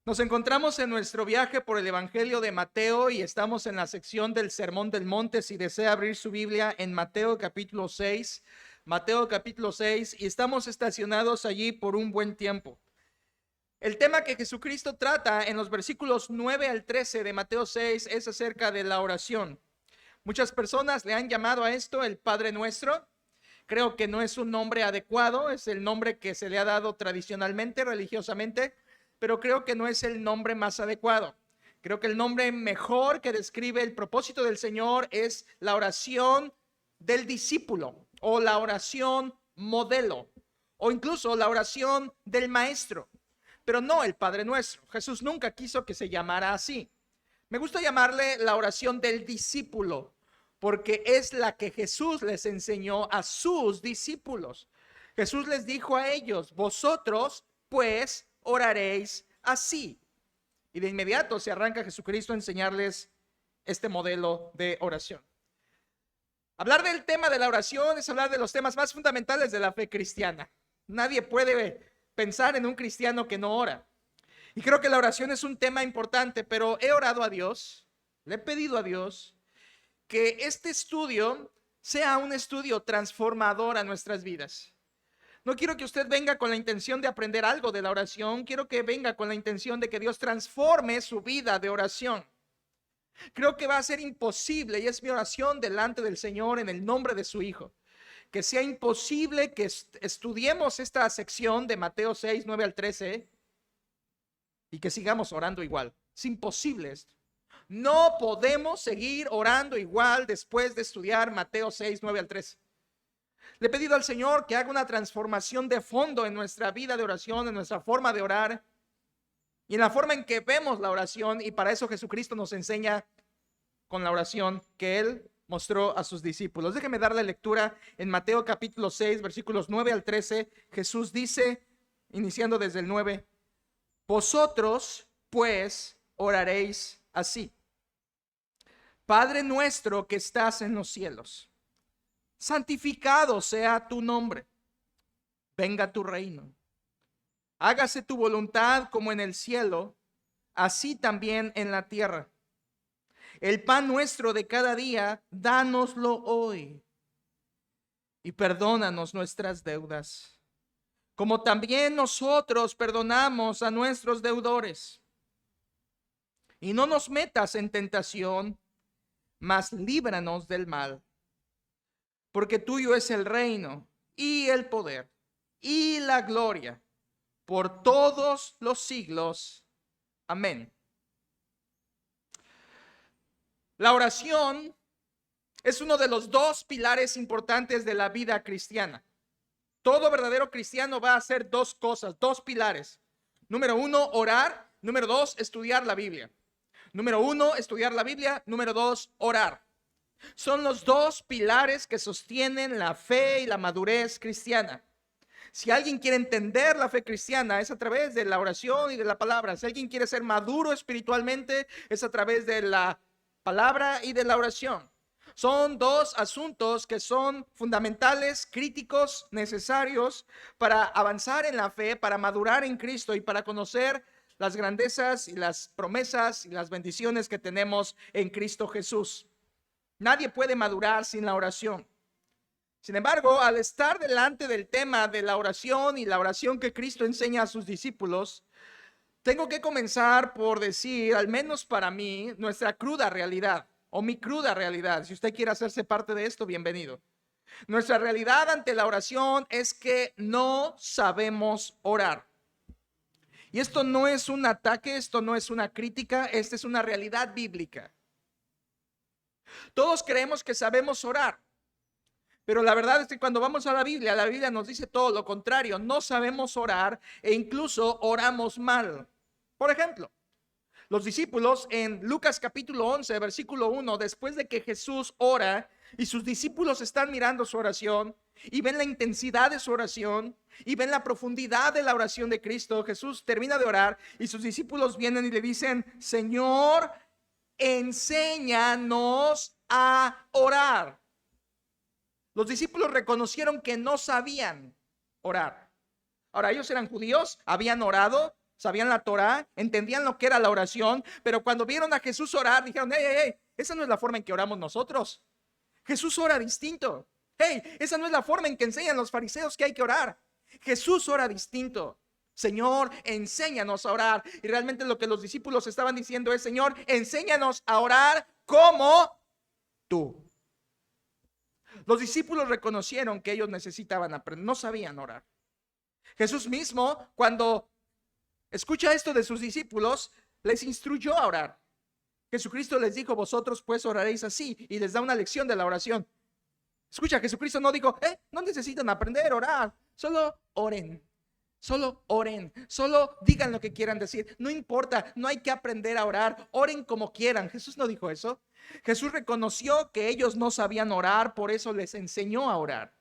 Nos encontramos en nuestro viaje por el Evangelio de Mateo y estamos en la sección del Sermón del Monte. Si desea abrir su Biblia en Mateo capítulo 6, y estamos estacionados allí por un buen tiempo. El tema que Jesucristo trata en los versículos 9 al 13 de Mateo 6 es acerca de la oración. Muchas personas le han llamado a esto el Padre Nuestro. Creo que no es un nombre adecuado, es el nombre que se le ha dado tradicionalmente, religiosamente, pero creo que no es el nombre más adecuado. Creo que el nombre mejor que describe el propósito del Señor es la oración del discípulo o la oración modelo o incluso la oración del maestro, pero no el Padre Nuestro. Jesús nunca quiso que se llamara así. Me gusta llamarle la oración del discípulo porque es la que Jesús les enseñó a sus discípulos. Jesús les dijo a ellos: vosotros pues oraréis así. Y de inmediato se arranca Jesucristo a enseñarles este modelo de oración. Hablar del tema de la oración es hablar de los temas más fundamentales de la fe cristiana. Nadie puede pensar en un cristiano que no ora. Y creo que la oración es un tema importante, pero he orado a Dios, le he pedido a Dios que este estudio sea un estudio transformador a nuestras vidas. No quiero que usted venga con la intención de aprender algo de la oración, quiero que venga con la intención de que Dios transforme su vida de oración. Creo que va a ser imposible, y es mi oración delante del Señor en el nombre de su Hijo, que sea imposible que estudiemos esta sección de Mateo 6, 9 al 13 y que sigamos orando igual. Es imposible esto. No podemos seguir orando igual después de estudiar Mateo 6, 9 al 13. Le he pedido al Señor que haga una transformación de fondo en nuestra vida de oración, en nuestra forma de orar y en la forma en que vemos la oración, y para eso Jesucristo nos enseña con la oración que Él mostró a sus discípulos. Déjeme darle lectura en Mateo capítulo 6, versículos 9 al 13. Jesús dice, iniciando desde el 9, vosotros pues oraréis así: Padre nuestro que estás en los cielos, santificado sea tu nombre, venga tu reino, hágase tu voluntad como en el cielo, así también en la tierra. El pan nuestro de cada día, dánoslo hoy, y perdónanos nuestras deudas, como también nosotros perdonamos a nuestros deudores. Y no nos metas en tentación, mas líbranos del mal. Porque tuyo es el reino y el poder y la gloria por todos los siglos. Amén. La oración es uno de los dos pilares importantes de la vida cristiana. Todo verdadero cristiano va a hacer dos cosas, dos pilares. Número uno, orar. Número dos, estudiar la Biblia. Número uno, estudiar la Biblia. Número dos, orar. Son los dos pilares que sostienen la fe y la madurez cristiana. Si alguien quiere entender la fe cristiana, es a través de la oración y de la palabra. Si alguien quiere ser maduro espiritualmente, es a través de la palabra y de la oración. Son dos asuntos que son fundamentales, críticos, necesarios para avanzar en la fe, para madurar en Cristo y para conocer las grandezas y las promesas y las bendiciones que tenemos en Cristo Jesús. Nadie puede madurar sin la oración. Sin embargo, al estar delante del tema de la oración y la oración que Cristo enseña a sus discípulos, tengo que comenzar por decir, al menos para mí, nuestra cruda realidad o mi cruda realidad. Si usted quiere hacerse parte de esto, bienvenido. Nuestra realidad ante la oración es que no sabemos orar. Y esto no es un ataque, esto no es una crítica, esta es una realidad bíblica. Todos creemos que sabemos orar, pero la verdad es que cuando vamos a la Biblia nos dice todo lo contrario. No sabemos orar e incluso oramos mal. Por ejemplo, los discípulos en Lucas capítulo 11, versículo 1, después de que Jesús ora y sus discípulos están mirando su oración y ven la intensidad de su oración y ven la profundidad de la oración de Cristo, Jesús termina de orar y sus discípulos vienen y le dicen: Señor, enséñanos a orar. Los discípulos reconocieron que no sabían orar. Ahora, ellos eran judíos, habían orado sabían la Torá, entendían lo que era la oración, pero cuando vieron a Jesús orar, dijeron, hey, esa no es la forma en que oramos nosotros. Jesús ora distinto. Hey, esa no es la forma en que enseñan los fariseos que hay que orar. Jesús ora distinto. Señor, enséñanos a orar. Y realmente lo que los discípulos estaban diciendo es, Señor, enséñanos a orar como tú. Los discípulos reconocieron que ellos necesitaban aprender, no sabían orar. Jesús mismo, cuando escucha esto de sus discípulos, les instruyó a orar. Jesucristo les dijo, vosotros pues oraréis así, y les da una lección de la oración. Escucha, Jesucristo no dijo, no necesitan aprender a orar, solo oren. Solo oren, solo digan lo que quieran decir. No importa, no hay que aprender a orar, oren como quieran. Jesús no dijo eso. Jesús reconoció que ellos no sabían orar, por eso les enseñó a orar.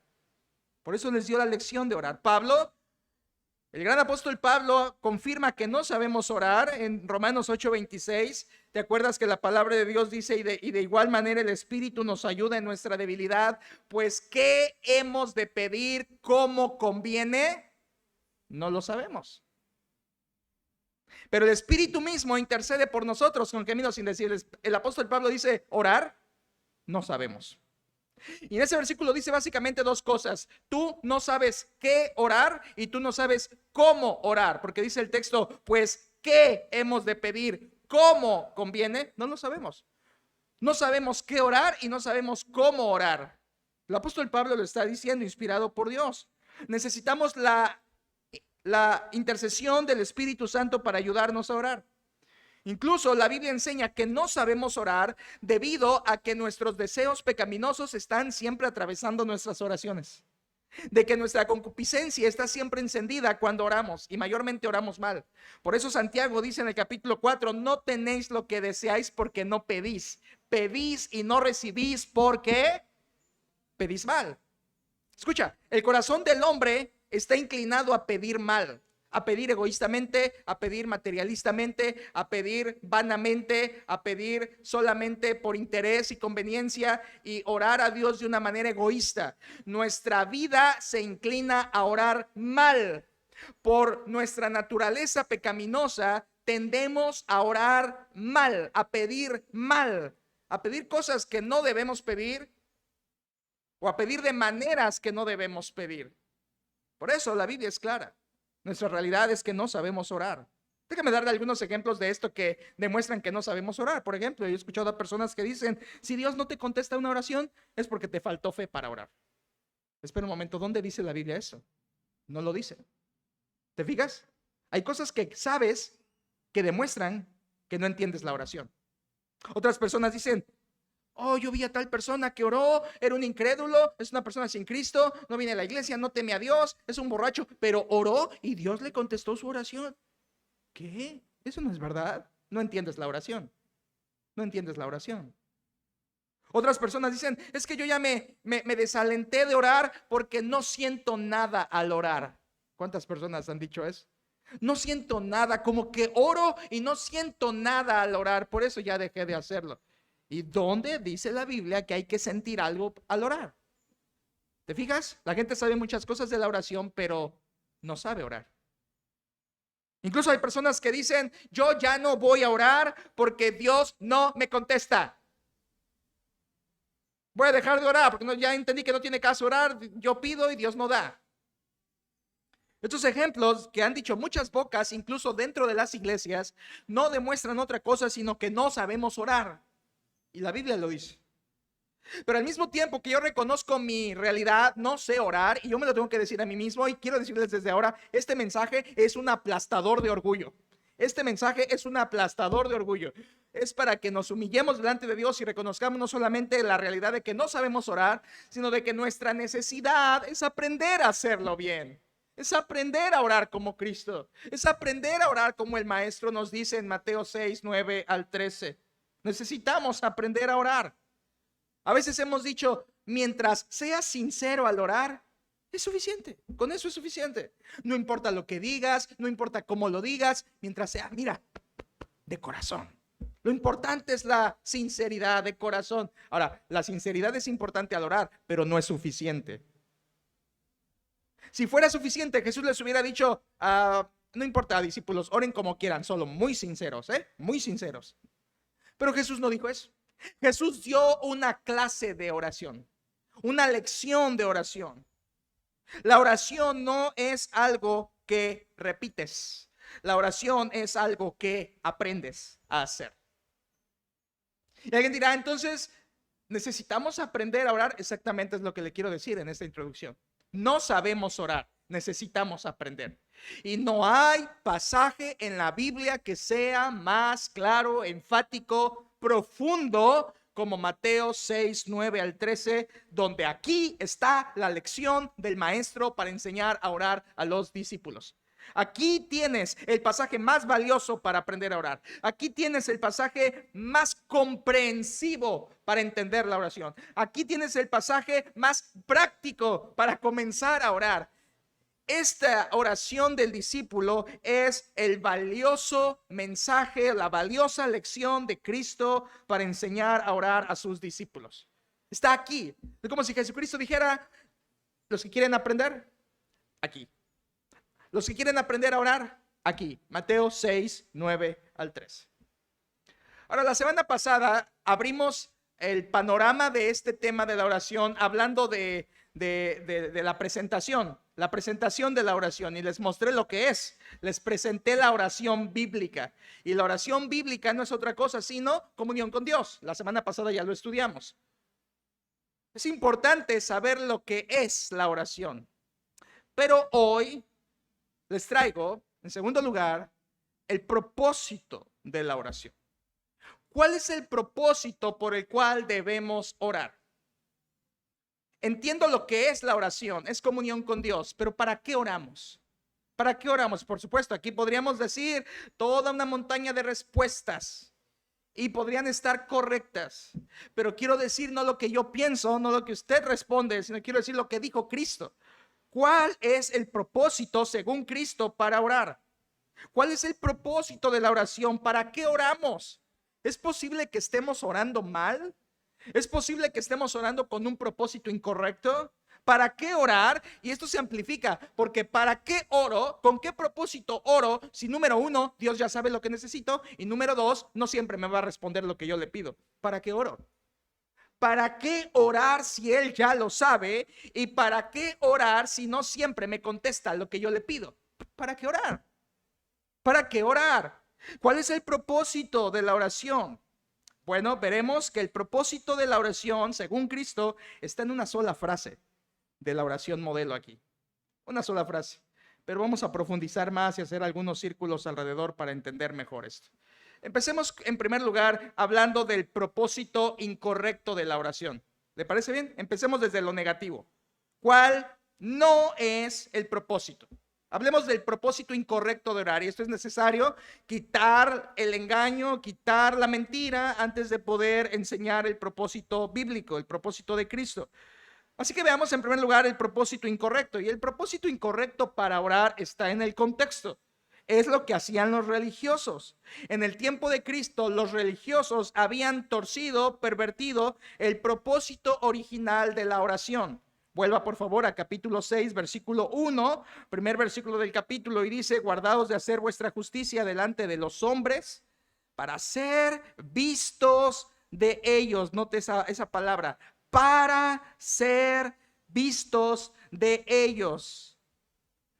Por eso les dio la lección de orar. Pablo, el gran apóstol Pablo, confirma que no sabemos orar en Romanos 8:26. ¿Te acuerdas que la palabra de Dios dice, y de igual manera el Espíritu nos ayuda en nuestra debilidad? Pues, ¿qué hemos de pedir como conviene? No lo sabemos. Pero el Espíritu mismo intercede por nosotros con gemidos sin decirles. El apóstol Pablo dice, orar, no sabemos. Y en ese versículo dice básicamente dos cosas. Tú no sabes qué orar y tú no sabes cómo orar. Porque dice el texto, pues, ¿qué hemos de pedir? ¿Cómo conviene? No lo sabemos. No sabemos qué orar y no sabemos cómo orar. El apóstol Pablo lo está diciendo, inspirado por Dios. Necesitamos la intercesión del Espíritu Santo para ayudarnos a orar. Incluso la Biblia enseña que no sabemos orar debido a que nuestros deseos pecaminosos están siempre atravesando nuestras oraciones. De que nuestra concupiscencia está siempre encendida cuando oramos y mayormente oramos mal. Por eso Santiago dice en el capítulo 4, no tenéis lo que deseáis porque no pedís. Pedís y no recibís porque pedís mal. Escucha, el corazón del hombre está inclinado a pedir mal, a pedir egoístamente, a pedir materialistamente, a pedir vanamente, a pedir solamente por interés y conveniencia y orar a Dios de una manera egoísta. Nuestra vida se inclina a orar mal. Por nuestra naturaleza pecaminosa, tendemos a orar mal, a pedir cosas que no debemos pedir o a pedir de maneras que no debemos pedir. Por eso la Biblia es clara. Nuestra realidad es que no sabemos orar. Déjame darle algunos ejemplos de esto que demuestran que no sabemos orar. Por ejemplo, yo he escuchado a personas que dicen, si Dios no te contesta una oración, es porque te faltó fe para orar. Espera un momento, ¿dónde dice la Biblia eso? No lo dice. ¿Te fijas? Hay cosas que sabes que demuestran que no entiendes la oración. Otras personas dicen, yo vi a tal persona que oró, era un incrédulo, es una persona sin Cristo, no viene a la iglesia, no teme a Dios, es un borracho, pero oró y Dios le contestó su oración. ¿Qué? Eso no es verdad. No entiendes la oración. No entiendes la oración. Otras personas dicen, es que yo ya me desalenté de orar porque no siento nada al orar. ¿Cuántas personas han dicho eso? No siento nada, como que oro y no siento nada al orar, por eso ya dejé de hacerlo. ¿Y dónde dice la Biblia que hay que sentir algo al orar? ¿Te fijas? La gente sabe muchas cosas de la oración, pero no sabe orar. Incluso hay personas que dicen, yo ya no voy a orar porque Dios no me contesta. Voy a dejar de orar porque ya entendí que no tiene caso orar. Yo pido y Dios no da. Estos ejemplos que han dicho muchas bocas, incluso dentro de las iglesias, no demuestran otra cosa sino que no sabemos orar. Y la Biblia lo dice. Pero al mismo tiempo que yo reconozco mi realidad, no sé orar, y yo me lo tengo que decir a mí mismo, y quiero decirles desde ahora, este mensaje es un aplastador de orgullo. Este mensaje es un aplastador de orgullo. Es para que nos humillemos delante de Dios y reconozcamos no solamente la realidad de que no sabemos orar, sino de que nuestra necesidad es aprender a hacerlo bien. Es aprender a orar como Cristo. Es aprender a orar como el Maestro nos dice en Mateo 6, 9 al 13. Necesitamos aprender a orar. A veces hemos dicho, mientras seas sincero al orar, es suficiente. Con eso es suficiente. No importa lo que digas, no importa cómo lo digas, mientras sea, mira, de corazón. Lo importante es la sinceridad de corazón. Ahora, la sinceridad es importante al orar, pero no es suficiente. Si fuera suficiente, Jesús les hubiera dicho, No importa, discípulos, oren como quieran, solo muy sinceros, muy sinceros. Pero Jesús no dijo eso. Jesús dio una clase de oración, una lección de oración. La oración no es algo que repites. La oración es algo que aprendes a hacer. Y alguien dirá, entonces, ¿necesitamos aprender a orar? Exactamente es lo que le quiero decir en esta introducción. No sabemos orar, necesitamos aprender. Y no hay pasaje en la Biblia que sea más claro, enfático, profundo como Mateo 6, 9 al 13, donde aquí está la lección del maestro para enseñar a orar a los discípulos. Aquí tienes el pasaje más valioso para aprender a orar. Aquí tienes el pasaje más comprensivo para entender la oración. Aquí tienes el pasaje más práctico para comenzar a orar. Esta oración del discípulo es el valioso mensaje, la valiosa lección de Cristo para enseñar a orar a sus discípulos. Está aquí. Es como si Jesucristo dijera, los que quieren aprender, aquí. Los que quieren aprender a orar, aquí. Mateo 6, 9 al 13. Ahora, la semana pasada abrimos el panorama de este tema de la oración hablando de la presentación de la oración, y les mostré lo que es. Les presenté la oración bíblica, y la oración bíblica no es otra cosa sino comunión con Dios. La semana pasada ya lo estudiamos. Es importante saber lo que es la oración, pero hoy les traigo, en segundo lugar, el propósito de la oración. ¿Cuál es el propósito por el cual debemos orar? Entiendo lo que es la oración, es comunión con Dios, pero ¿para qué oramos? ¿Para qué oramos? Por supuesto, aquí podríamos decir toda una montaña de respuestas y podrían estar correctas, pero quiero decir no lo que yo pienso, no lo que usted responde, sino quiero decir lo que dijo Cristo. ¿Cuál es el propósito según Cristo para orar? ¿Cuál es el propósito de la oración? ¿Para qué oramos? ¿Es posible que estemos orando mal? ¿Es posible que estemos orando con un propósito incorrecto? ¿Para qué orar? Y esto se amplifica, porque ¿para qué oro? ¿Con qué propósito oro? Si número uno, Dios ya sabe lo que necesito, y número dos, no siempre me va a responder lo que yo le pido. ¿Para qué oro? ¿Para qué orar si Él ya lo sabe? ¿Y para qué orar si no siempre me contesta lo que yo le pido? ¿Para qué orar? ¿Para qué orar? ¿Cuál es el propósito de la oración? Bueno, veremos que el propósito de la oración, según Cristo, está en una sola frase de la oración modelo aquí. Una sola frase. Pero vamos a profundizar más y hacer algunos círculos alrededor para entender mejor esto. Empecemos en primer lugar hablando del propósito incorrecto de la oración. ¿Le parece bien? Empecemos desde lo negativo. ¿Cuál no es el propósito? Hablemos del propósito incorrecto de orar, y esto es necesario: quitar el engaño, quitar la mentira antes de poder enseñar el propósito bíblico, el propósito de Cristo. Así que veamos en primer lugar el propósito incorrecto, y el propósito incorrecto para orar está en el contexto. Es lo que hacían los religiosos. En el tiempo de Cristo, los religiosos habían torcido, pervertido el propósito original de la oración. Vuelva por favor a capítulo 6, versículo 1, primer versículo del capítulo, y dice: guardaos de hacer vuestra justicia delante de los hombres para ser vistos de ellos. Note esa palabra, para ser vistos de ellos.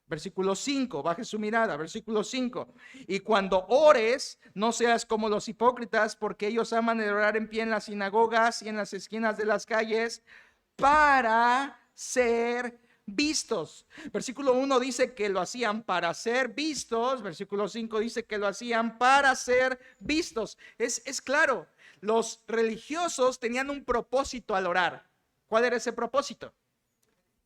Versículo 5, baje su mirada, versículo 5. Y cuando ores, no seas como los hipócritas, porque ellos aman el orar en pie en las sinagogas y en las esquinas de las calles, para ser vistos. Versículo 1 dice que lo hacían para ser vistos. Versículo 5 dice que lo hacían para ser vistos. Es claro, los religiosos tenían un propósito al orar. ¿Cuál era ese propósito?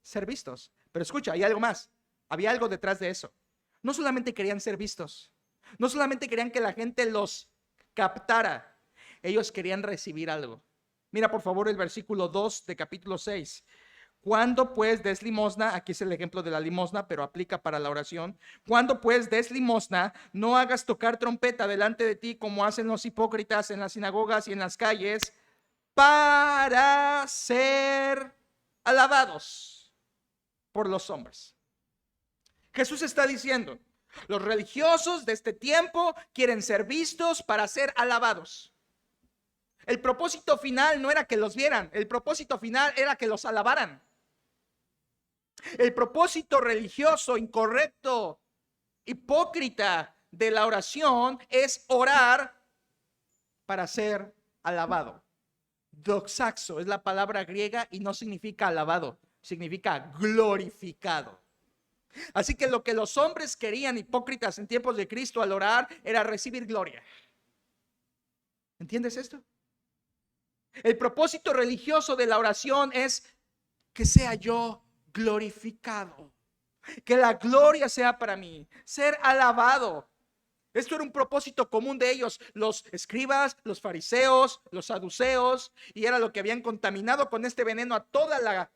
Ser vistos. Pero escucha, hay algo más. Había algo detrás de eso. No solamente querían ser vistos, no solamente querían que la gente los captara, ellos querían recibir algo. Mira por favor el versículo 2 de capítulo 6. Cuando pues des limosna, aquí es el ejemplo de la limosna, pero aplica para la oración. Cuando pues des limosna, no hagas tocar trompeta delante de ti como hacen los hipócritas en las sinagogas y en las calles, para ser alabados por los hombres. Jesús está diciendo: Los religiosos de este tiempo quieren ser vistos para ser alabados. El propósito final no era que los vieran, el propósito final era que los alabaran. El propósito religioso incorrecto, hipócrita de la oración es orar para ser alabado. Doxaxo es la palabra griega y no significa alabado, significa glorificado. Así que lo que los hombres querían, hipócritas en tiempos de Cristo, al orar era recibir gloria. ¿Entiendes esto? El propósito religioso de la oración es que sea yo glorificado, que la gloria sea para mí, ser alabado. Esto era un propósito común de ellos, los escribas, los fariseos, los saduceos, y era lo que habían contaminado con este veneno a toda la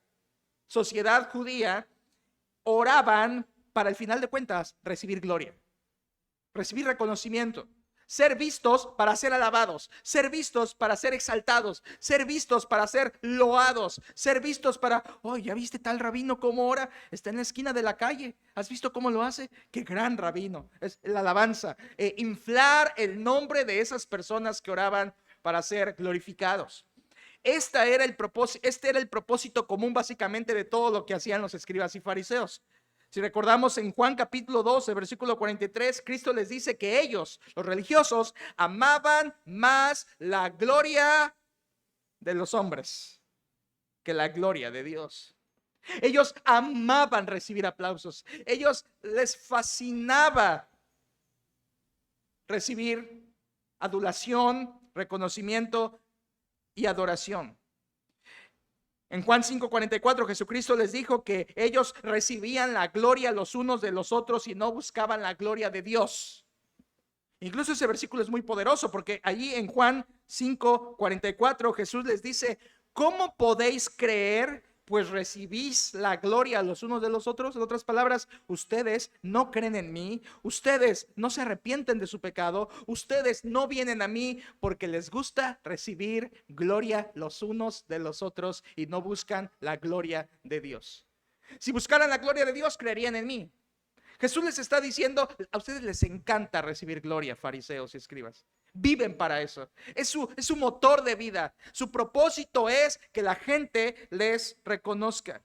sociedad judía. Oraban para, al final de cuentas, recibir gloria, recibir reconocimiento, ser vistos para ser alabados, ser vistos para ser exaltados, ser vistos para ser loados, ser vistos para, oh, ¿ya viste tal rabino cómo ora? Está en la esquina de la calle, ¿has visto cómo lo hace? Qué gran rabino, es la alabanza, inflar el nombre de esas personas que oraban para ser glorificados. Este era el propósito común básicamente de todo lo que hacían los escribas y fariseos. Si recordamos en Juan capítulo 12, versículo 43, Cristo les dice que ellos, los religiosos, amaban más la gloria de los hombres que la gloria de Dios. Ellos amaban recibir aplausos. Ellos les fascinaba recibir adulación, reconocimiento y adoración. En Juan 5:44 Jesucristo les dijo que ellos recibían la gloria los unos de los otros y no buscaban la gloria de Dios. Incluso ese versículo es muy poderoso porque allí en Juan 5:44 Jesús les dice: ¿cómo podéis creer? Pues recibís la gloria los unos de los otros. En otras palabras, ustedes no creen en mí, ustedes no se arrepienten de su pecado, ustedes no vienen a mí porque les gusta recibir gloria los unos de los otros y no buscan la gloria de Dios. Si buscaran la gloria de Dios, creerían en mí. Jesús les está diciendo: a ustedes les encanta recibir gloria, fariseos y escribas. Viven para eso. Es su motor de vida. Su propósito es que la gente les reconozca.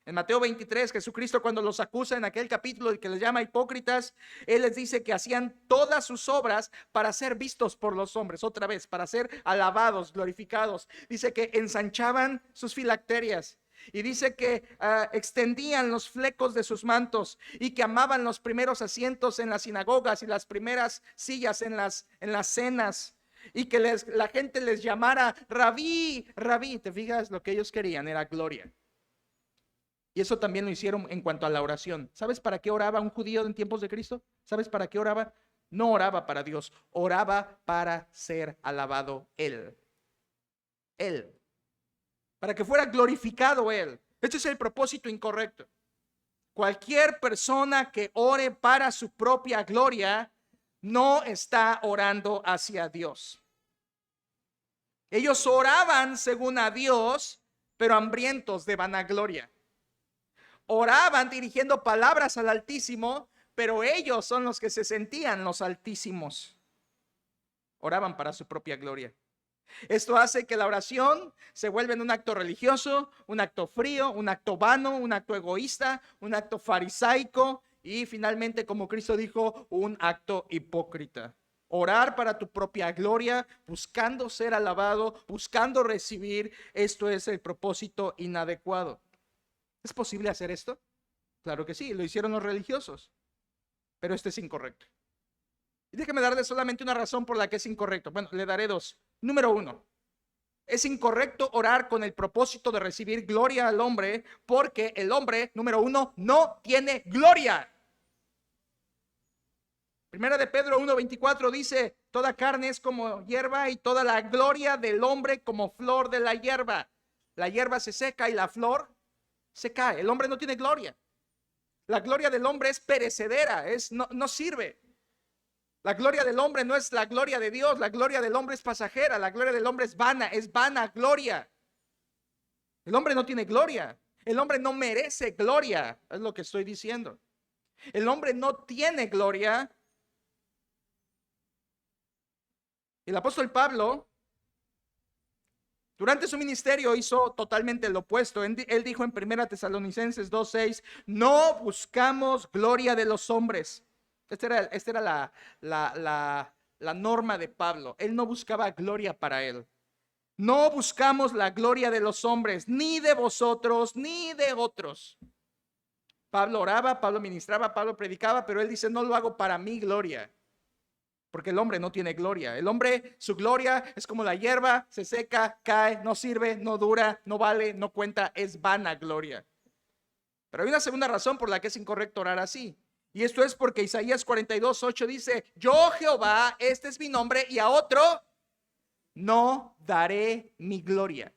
En Mateo 23, Jesucristo, cuando los acusa en aquel capítulo y que les llama hipócritas, Él les dice que hacían todas sus obras para ser vistos por los hombres, otra vez, para ser alabados, glorificados. Dice que ensanchaban sus filacterias. Y dice que extendían los flecos de sus mantos y que amaban los primeros asientos en las sinagogas y las primeras sillas en las cenas, y que la gente les llamara rabí, rabí. ¿Te fijas? Lo que ellos querían era gloria. Y eso también lo hicieron en cuanto a la oración. ¿Sabes para qué oraba un judío en tiempos de Cristo? ¿Sabes para qué oraba? No oraba para Dios, oraba para ser alabado Él. Él. Para que fuera glorificado Él. Este es el propósito incorrecto. Cualquier persona que ore para su propia gloria no está orando hacia Dios. Ellos oraban según a Dios, pero hambrientos de vanagloria. Oraban dirigiendo palabras al Altísimo, pero ellos son los que se sentían los altísimos. Oraban para su propia gloria. Esto hace que la oración se vuelva en un acto religioso, un acto frío, un acto vano, un acto egoísta, un acto farisaico y finalmente, como Cristo dijo, un acto hipócrita. Orar para tu propia gloria, buscando ser alabado, buscando recibir, esto es el propósito inadecuado. ¿Es posible hacer esto? Claro que sí, lo hicieron los religiosos, pero esto es incorrecto. Y déjeme darle solamente una razón por la que es incorrecto. Bueno, le daré dos. Número uno, es incorrecto orar con el propósito de recibir gloria al hombre, porque el hombre, número uno, no tiene gloria. Primera de Pedro 1:24 dice: toda carne es como hierba y toda la gloria del hombre como flor de la hierba. La hierba se seca y la flor se cae. El hombre no tiene gloria. La gloria del hombre es perecedera, no sirve. La gloria del hombre no es la gloria de Dios. La gloria del hombre es pasajera. La gloria del hombre es vana gloria. El hombre no tiene gloria. El hombre no merece gloria, es lo que estoy diciendo. El hombre no tiene gloria. El apóstol Pablo, durante su ministerio, hizo totalmente lo opuesto. Él dijo en 1 Tesalonicenses 2:6, no buscamos gloria de los hombres. Esta era la norma de Pablo. Él no buscaba gloria para él. No buscamos la gloria de los hombres, ni de vosotros, ni de otros. Pablo oraba, Pablo ministraba, Pablo predicaba, pero él dice, no lo hago para mi gloria. Porque el hombre no tiene gloria. El hombre, su gloria es como la hierba, se seca, cae, no sirve, no dura, no vale, no cuenta, es vana gloria. Pero hay una segunda razón por la que es incorrecto orar así. Y esto es porque Isaías 42:8 dice, yo Jehová, este es mi nombre, y a otro no daré mi gloria.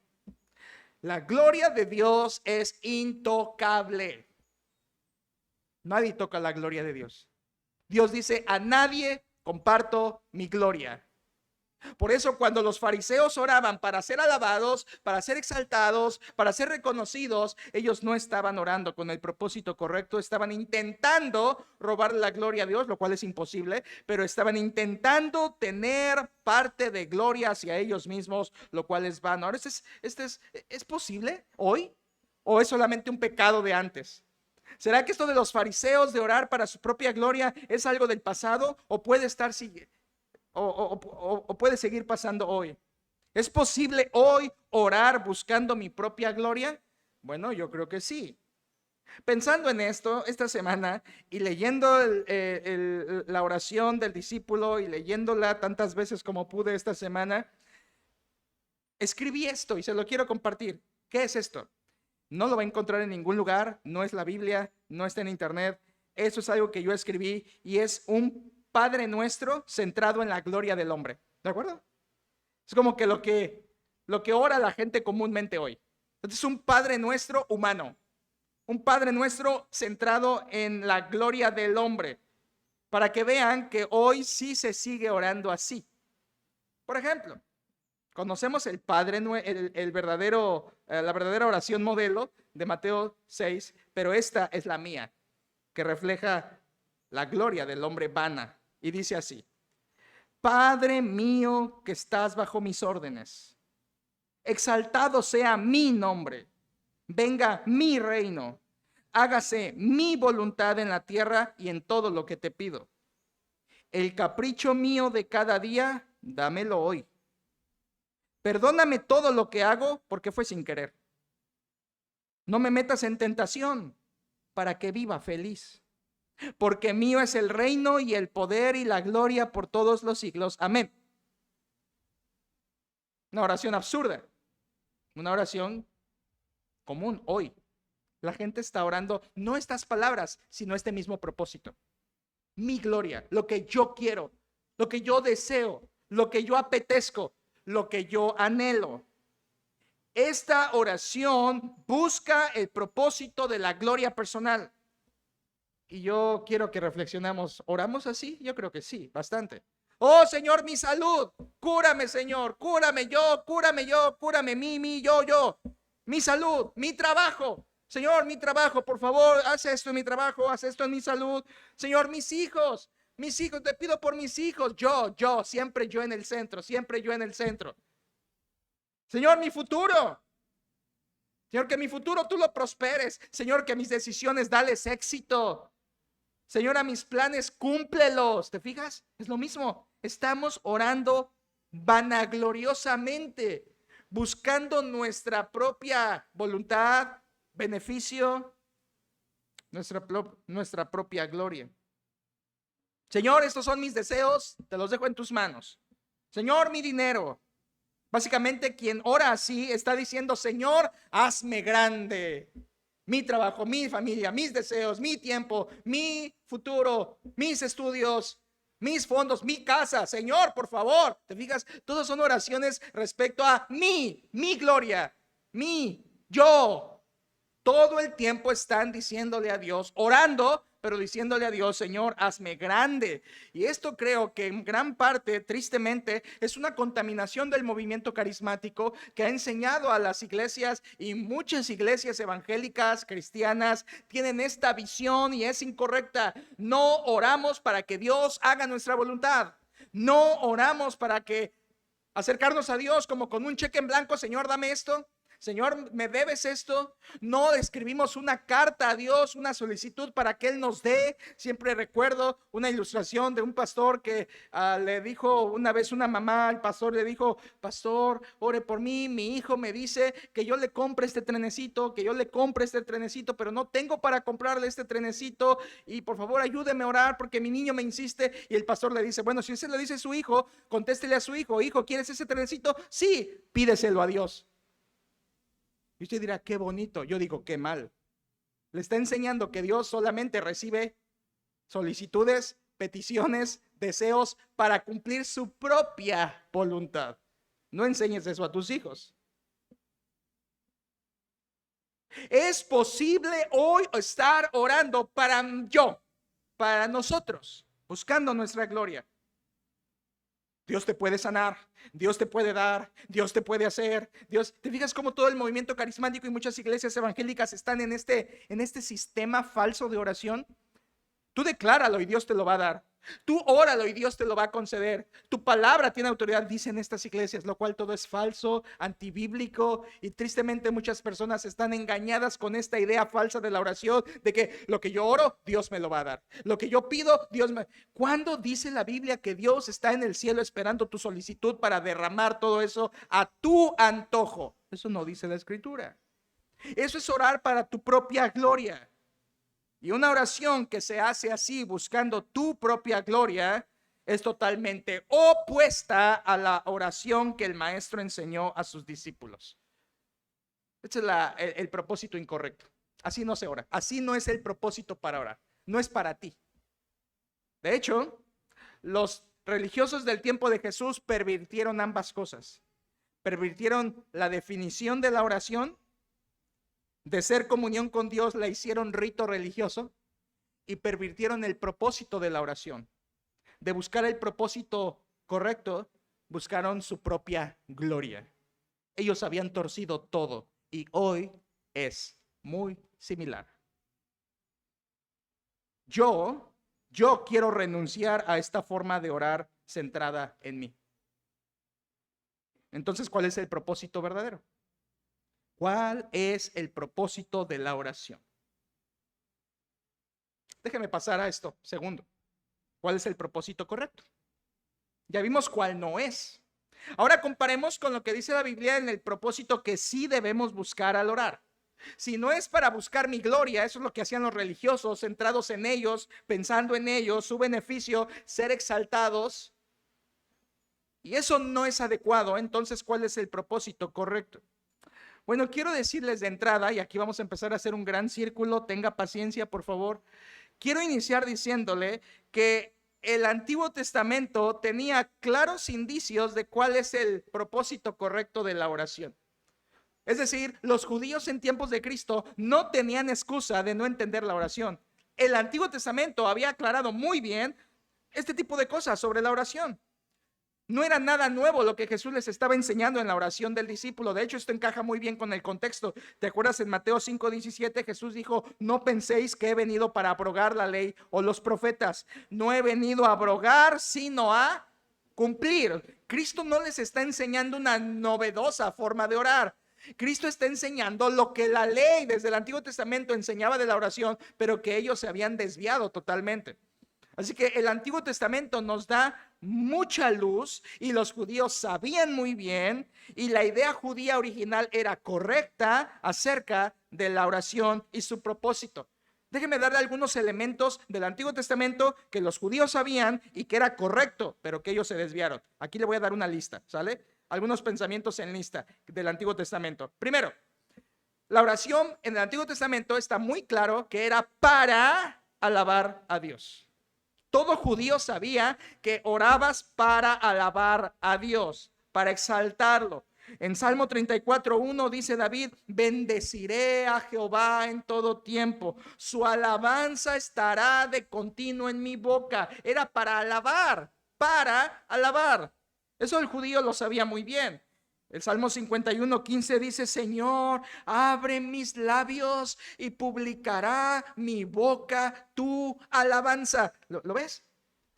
La gloria de Dios es intocable. Nadie toca la gloria de Dios. Dios dice, a nadie comparto mi gloria. Por eso cuando los fariseos oraban para ser alabados, para ser exaltados, para ser reconocidos, ellos no estaban orando con el propósito correcto, estaban intentando robar la gloria a Dios, lo cual es imposible, pero estaban intentando tener parte de gloria hacia ellos mismos, lo cual es vano. Ahora, ¿es posible hoy? ¿O es solamente un pecado de antes? ¿Será que esto de los fariseos de orar para su propia gloria es algo del pasado o puede estar o puede seguir pasando hoy? ¿Es posible hoy orar buscando mi propia gloria? Bueno, yo creo que sí. Pensando en esto esta semana y leyendo la oración del discípulo y leyéndola tantas veces como pude esta semana, escribí esto y se lo quiero compartir. ¿Qué es esto? No lo va a encontrar en ningún lugar, no es la Biblia, no está en internet. Eso es algo que yo escribí y es un Padre Nuestro centrado en la gloria del hombre. ¿De acuerdo? Es como que lo que ora la gente comúnmente hoy. Entonces es un Padre Nuestro humano, un Padre Nuestro centrado en la gloria del hombre, para que vean que hoy sí se sigue orando así. Por ejemplo, conocemos el Padre, la verdadera oración modelo de Mateo 6, pero esta es la mía, que refleja la gloria del hombre vana. Y dice así, Padre mío que estás bajo mis órdenes, exaltado sea mi nombre, venga mi reino, hágase mi voluntad en la tierra y en todo lo que te pido. El capricho mío de cada día, dámelo hoy. Perdóname todo lo que hago porque fue sin querer. No me metas en tentación para que viva feliz. Porque mío es el reino y el poder y la gloria por todos los siglos. Amén. Una oración absurda. Una oración común hoy. La gente está orando no estas palabras, sino este mismo propósito. Mi gloria, lo que yo quiero, lo que yo deseo, lo que yo apetezco, lo que yo anhelo. Esta oración busca el propósito de la gloria personal. Y yo quiero que reflexionemos. ¿Oramos así? Yo creo que sí, bastante. Oh Señor, mi salud, cúrame Señor, cúrame yo, cúrame yo. Mi salud, mi trabajo. Señor, mi trabajo, por favor, haz esto en mi trabajo, haz esto en mi salud. Señor, mis hijos, te pido por mis hijos. Siempre yo en el centro, siempre yo en el centro. Señor, mi futuro. Señor, que mi futuro tú lo prosperes. Señor, que mis decisiones dales éxito. Señor, a mis planes cúmplelos. ¿Te fijas? Es lo mismo. Estamos orando vanagloriosamente, buscando nuestra propia voluntad, beneficio, nuestra propia gloria. Señor, estos son mis deseos, te los dejo en tus manos. Señor, mi dinero. Básicamente quien ora así está diciendo, Señor, hazme grande. Mi trabajo, mi familia, mis deseos, mi tiempo, mi futuro, mis estudios, mis fondos, mi casa. Señor, por favor, ¿te fijas? Todas son oraciones respecto a mi gloria, yo. Todo el tiempo están diciéndole a Dios, orando pero diciéndole a Dios, Señor, hazme grande. Y esto creo que en gran parte, tristemente, es una contaminación del movimiento carismático que ha enseñado a las iglesias, y muchas iglesias evangélicas, cristianas, tienen esta visión y es incorrecta. No oramos para que Dios haga nuestra voluntad. No oramos para que acercarnos a Dios como con un cheque en blanco, Señor, dame esto. Señor, ¿me debes esto? No escribimos una carta a Dios, una solicitud para que Él nos dé. Siempre recuerdo una ilustración de un pastor que le dijo una vez una mamá al pastor, le dijo, pastor, ore por mí, mi hijo me dice que yo le compre este trenecito, pero no tengo para comprarle este trenecito y por favor ayúdeme a orar porque mi niño me insiste. Y el pastor le dice, bueno, si usted le dice a su hijo, contéstele a su hijo, hijo, ¿quieres ese trenecito? Sí, pídeselo a Dios. Y usted dirá, qué bonito. Yo digo, qué mal. Le está enseñando que Dios solamente recibe solicitudes, peticiones, deseos para cumplir su propia voluntad. No enseñes eso a tus hijos. Es posible hoy estar orando para nosotros, buscando nuestra gloria. Dios te puede sanar, Dios te puede dar, Dios te puede hacer. Dios, ¿te fijas cómo todo el movimiento carismático y muchas iglesias evangélicas están en este sistema falso de oración? Tú decláralo y Dios te lo va a dar. Tú óralo y Dios te lo va a conceder. Tu palabra tiene autoridad, dicen estas iglesias, lo cual todo es falso, antibíblico, y tristemente muchas personas están engañadas con esta idea falsa de la oración, de que lo que yo oro, Dios me lo va a dar. Lo que yo pido, Dios me... ¿Cuándo dice la Biblia que Dios está en el cielo esperando tu solicitud para derramar todo eso a tu antojo? Eso no dice la Escritura. Eso es orar para tu propia gloria. Y una oración que se hace así, buscando tu propia gloria, es totalmente opuesta a la oración que el maestro enseñó a sus discípulos. Este es el propósito incorrecto. Así no se ora. Así no es el propósito para orar. No es para ti. De hecho, los religiosos del tiempo de Jesús pervirtieron ambas cosas. Pervirtieron la definición de la oración. De ser comunión con Dios, la hicieron rito religioso y pervirtieron el propósito de la oración. De buscar el propósito correcto, buscaron su propia gloria. Ellos habían torcido todo y hoy es muy similar. Yo quiero renunciar a esta forma de orar centrada en mí. Entonces, ¿cuál es el propósito verdadero? ¿Cuál es el propósito de la oración? Déjeme pasar a esto. Segundo, ¿cuál es el propósito correcto? Ya vimos cuál no es. Ahora comparemos con lo que dice la Biblia en el propósito que sí debemos buscar al orar. Si no es para buscar mi gloria, eso es lo que hacían los religiosos, centrados en ellos, pensando en ellos, su beneficio, ser exaltados. Y eso no es adecuado. Entonces, ¿cuál es el propósito correcto? Bueno, quiero decirles de entrada, y aquí vamos a empezar a hacer un gran círculo, tenga paciencia, por favor. Quiero iniciar diciéndole que el Antiguo Testamento tenía claros indicios de cuál es el propósito correcto de la oración. Es decir, los judíos en tiempos de Cristo no tenían excusa de no entender la oración. El Antiguo Testamento había aclarado muy bien este tipo de cosas sobre la oración. No era nada nuevo lo que Jesús les estaba enseñando en la oración del discípulo. De hecho, esto encaja muy bien con el contexto. ¿Te acuerdas en Mateo 5:17? Jesús dijo, no penséis que he venido para abrogar la ley o los profetas. No he venido a abrogar, sino a cumplir. Cristo no les está enseñando una novedosa forma de orar. Cristo está enseñando lo que la ley desde el Antiguo Testamento enseñaba de la oración, pero que ellos se habían desviado totalmente. Así que el Antiguo Testamento nos da mucha luz y los judíos sabían muy bien y la idea judía original era correcta acerca de la oración y su propósito. Déjenme darle algunos elementos del Antiguo Testamento que los judíos sabían y que era correcto, pero que ellos se desviaron. Aquí le voy a dar una lista, ¿sale? Algunos pensamientos en lista del Antiguo Testamento. Primero, la oración en el Antiguo Testamento está muy claro que era para alabar a Dios. Todo judío sabía que orabas para alabar a Dios, para exaltarlo. En Salmo 34:1 dice David: bendeciré a Jehová en todo tiempo, su alabanza estará de continuo en mi boca. Era para alabar, para alabar. Eso el judío lo sabía muy bien. El Salmo 51:15 dice: Señor, abre mis labios y publicará mi boca tu alabanza. ¿Lo ves?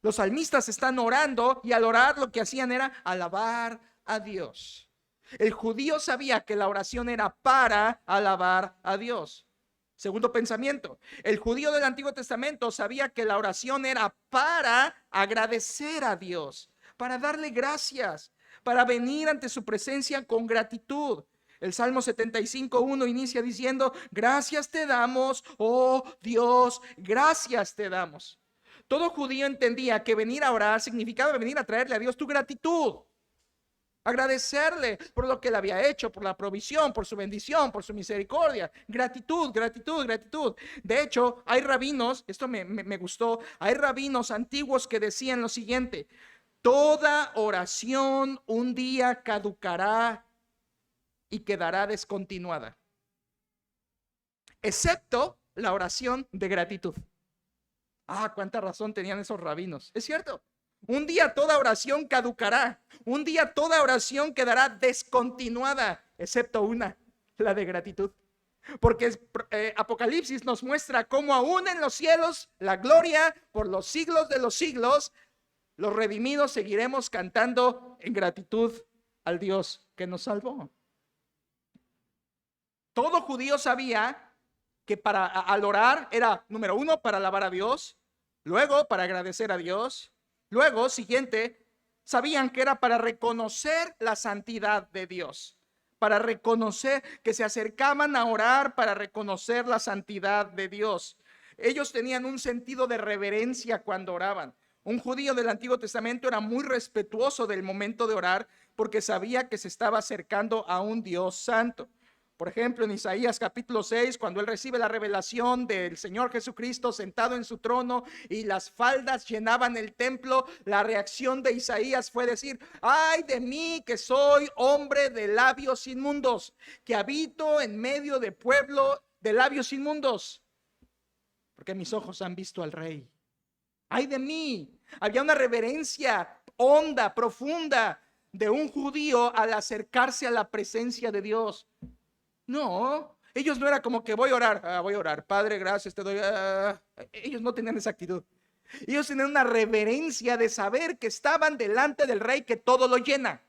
Los salmistas están orando, y al orar lo que hacían era alabar a Dios. El judío sabía que la oración era para alabar a Dios. Segundo pensamiento: el judío del Antiguo Testamento sabía que la oración era para agradecer a Dios, para darle gracias, para venir ante su presencia con gratitud. El Salmo 75:1 inicia diciendo: gracias te damos, oh Dios, gracias te damos. Todo judío entendía que venir a orar significaba venir a traerle a Dios tu gratitud, agradecerle por lo que él había hecho, por la provisión, por su bendición, por su misericordia. Gratitud, gratitud, gratitud. De hecho, hay rabinos, esto me gustó, hay rabinos antiguos que decían lo siguiente: toda oración un día caducará y quedará descontinuada, excepto la oración de gratitud. Ah, cuánta razón tenían esos rabinos. Es cierto. Un día toda oración caducará. Un día toda oración quedará descontinuada, excepto una, la de gratitud. Porque Apocalipsis nos muestra cómo aún en los cielos, la gloria por los siglos de los siglos, los redimidos seguiremos cantando en gratitud al Dios que nos salvó. Todo judío sabía que al orar era, número uno, para alabar a Dios, luego para agradecer a Dios, luego, siguiente, sabían que era para reconocer la santidad de Dios, para reconocer que se acercaban a orar para reconocer la santidad de Dios. Ellos tenían un sentido de reverencia cuando oraban. Un judío del Antiguo Testamento era muy respetuoso del momento de orar porque sabía que se estaba acercando a un Dios santo. Por ejemplo, en Isaías capítulo 6, cuando él recibe la revelación del Señor Jesucristo sentado en su trono y las faldas llenaban el templo, la reacción de Isaías fue decir: ay de mí, que soy hombre de labios inmundos, que habito en medio de pueblo de labios inmundos, porque mis ojos han visto al Rey. Ay de mí. Había una reverencia honda, profunda de un judío al acercarse a la presencia de Dios. No, ellos no era como que voy a orar, Padre, gracias, te doy. Ellos no tenían esa actitud. Ellos tenían una reverencia de saber que estaban delante del Rey que todo lo llena.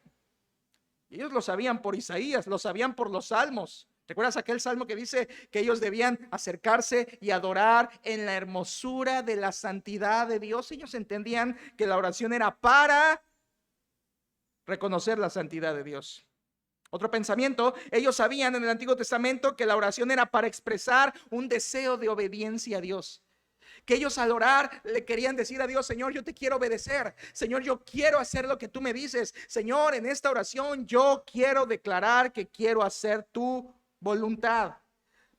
Ellos lo sabían por Isaías, lo sabían por los salmos. ¿Recuerdas aquel salmo que dice que ellos debían acercarse y adorar en la hermosura de la santidad de Dios? Ellos entendían que la oración era para reconocer la santidad de Dios. Otro pensamiento: ellos sabían en el Antiguo Testamento que la oración era para expresar un deseo de obediencia a Dios. Que ellos al orar le querían decir a Dios: Señor, yo te quiero obedecer. Señor, yo quiero hacer lo que tú me dices. Señor, en esta oración yo quiero declarar que quiero hacer tu voluntad.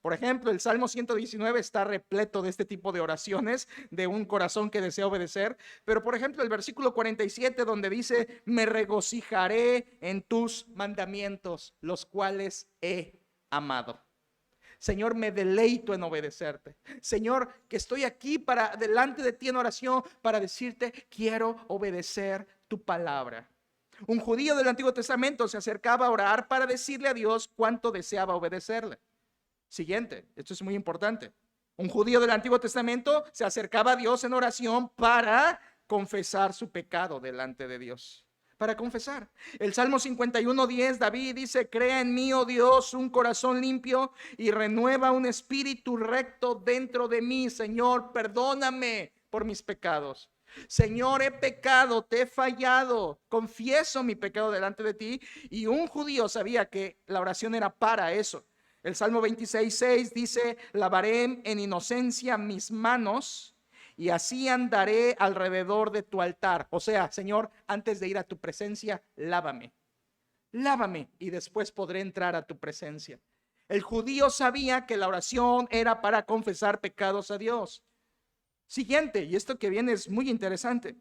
Por ejemplo, el Salmo 119 está repleto de este tipo de oraciones, de un corazón que desea obedecer. Pero por ejemplo, el versículo 47, donde dice: me regocijaré en tus mandamientos, los cuales he amado. Señor, me deleito en obedecerte. Señor, que estoy aquí para delante de ti en oración para decirte: quiero obedecer tu palabra. Un judío del Antiguo Testamento se acercaba a orar para decirle a Dios cuánto deseaba obedecerle. Siguiente, esto es muy importante. Un judío del Antiguo Testamento se acercaba a Dios en oración para confesar su pecado delante de Dios. Para confesar. El Salmo 51:10, David dice: crea en mí, oh Dios, un corazón limpio y renueva un espíritu recto dentro de mí. Señor, perdóname por mis pecados. Señor, he pecado, te he fallado, confieso mi pecado delante de ti. Y un judío sabía que la oración era para eso. El Salmo 26:6 dice: lavaré en inocencia mis manos y así andaré alrededor de tu altar. O sea, Señor, antes de ir a tu presencia, lávame y después podré entrar a tu presencia. El judío sabía que la oración era para confesar pecados a Dios. Siguiente, y esto que viene es muy interesante.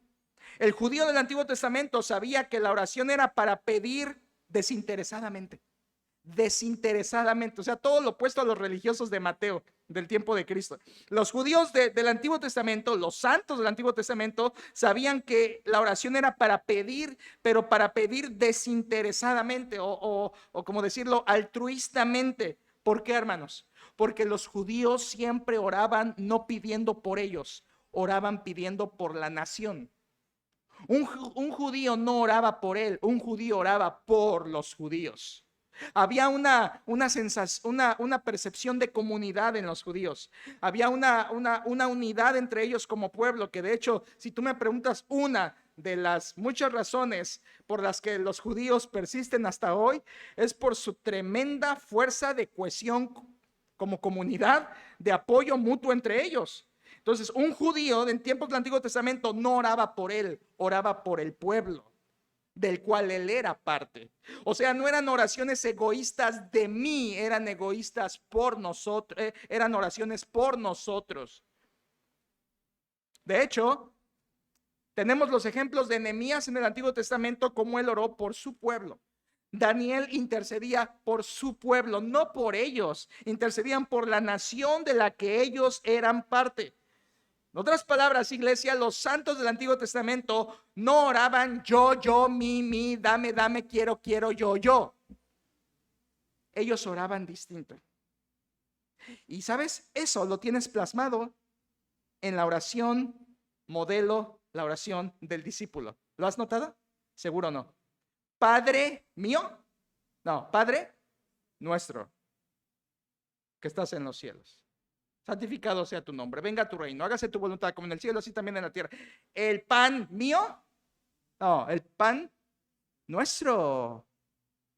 El judío del Antiguo Testamento sabía que la oración era para pedir desinteresadamente. Desinteresadamente, o sea, todo lo opuesto a los religiosos de Mateo, del tiempo de Cristo. Los judíos del Antiguo Testamento, los santos del Antiguo Testamento, sabían que la oración era para pedir, pero para pedir desinteresadamente o como decirlo, altruistamente. ¿Por qué, hermanos? Porque los judíos siempre oraban no pidiendo por ellos, oraban pidiendo por la nación. Un judío no oraba por él, un judío oraba por los judíos. Había una percepción de comunidad en los judíos. Había una unidad entre ellos como pueblo, que de hecho, si tú me preguntas, una de las muchas razones por las que los judíos persisten hasta hoy es por su tremenda fuerza de cohesión como comunidad, de apoyo mutuo entre ellos. Entonces, un judío en tiempos del Antiguo Testamento no oraba por él, oraba por el pueblo del cual él era parte. O sea, no eran oraciones egoístas de mí, eran egoístas por nosotros, eran oraciones por nosotros. De hecho, tenemos los ejemplos de Nehemías en el Antiguo Testamento, como él oró por su pueblo. Daniel intercedía por su pueblo, no por ellos, intercedían por la nación de la que ellos eran parte. En otras palabras, iglesia, los santos del Antiguo Testamento no oraban yo, mi, dame, quiero, yo. Ellos oraban distinto. Y sabes, eso lo tienes plasmado en la oración modelo, la oración del discípulo. ¿Lo has notado? Seguro no. Padre mío, no, Padre nuestro, que estás en los cielos. Santificado sea tu nombre, venga tu reino, hágase tu voluntad como en el cielo, así también en la tierra. El pan mío, no, el pan nuestro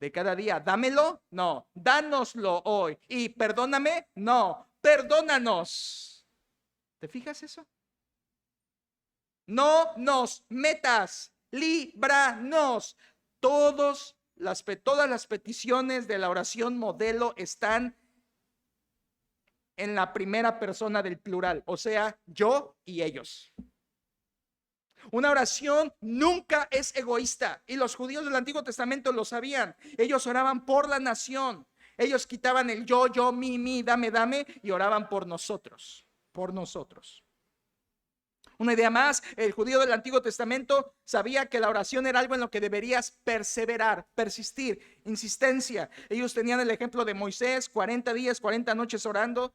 de cada día, dámelo, no, dánoslo hoy. Y perdóname, no, perdónanos. ¿Te fijas eso? No nos metas, líbranos. Todas las peticiones de la oración modelo están en la primera persona del plural, o sea, yo y ellos. Una oración nunca es egoísta, y los judíos del Antiguo Testamento lo sabían. Ellos oraban por la nación. Ellos quitaban el yo, mi, dame, y oraban por nosotros, por nosotros. Una idea más, el judío del Antiguo Testamento sabía que la oración era algo en lo que deberías perseverar, persistir, insistencia. Ellos tenían el ejemplo de Moisés, 40 días, 40 noches orando.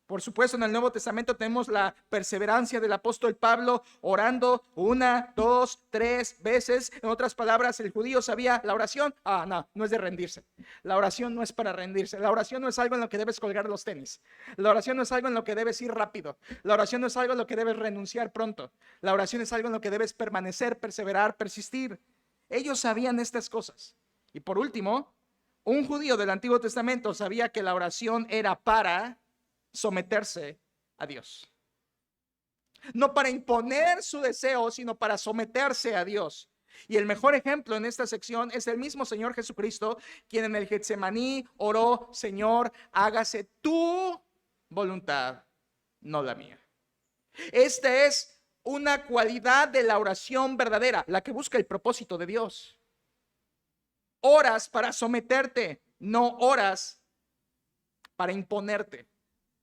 Por supuesto, en el Nuevo Testamento tenemos la perseverancia del apóstol Pablo orando 1, 2, 3 veces. En otras palabras, el judío sabía la oración. No es de rendirse. La oración no es para rendirse. La oración no es algo en lo que debes colgar los tenis. La oración no es algo en lo que debes ir rápido. La oración no es algo en lo que debes renunciar pronto. La oración es algo en lo que debes permanecer, perseverar, persistir. Ellos sabían estas cosas. Y por último, un judío del Antiguo Testamento sabía que la oración era para someterse a Dios. No para imponer su deseo, sino para someterse a Dios. Y el mejor ejemplo en esta sección es el mismo Señor Jesucristo, quien en el Getsemaní oró: Señor, hágase tu voluntad, no la mía. Esta es una cualidad de la oración verdadera, la que busca el propósito de Dios. Oras para someterte, no oras para imponerte.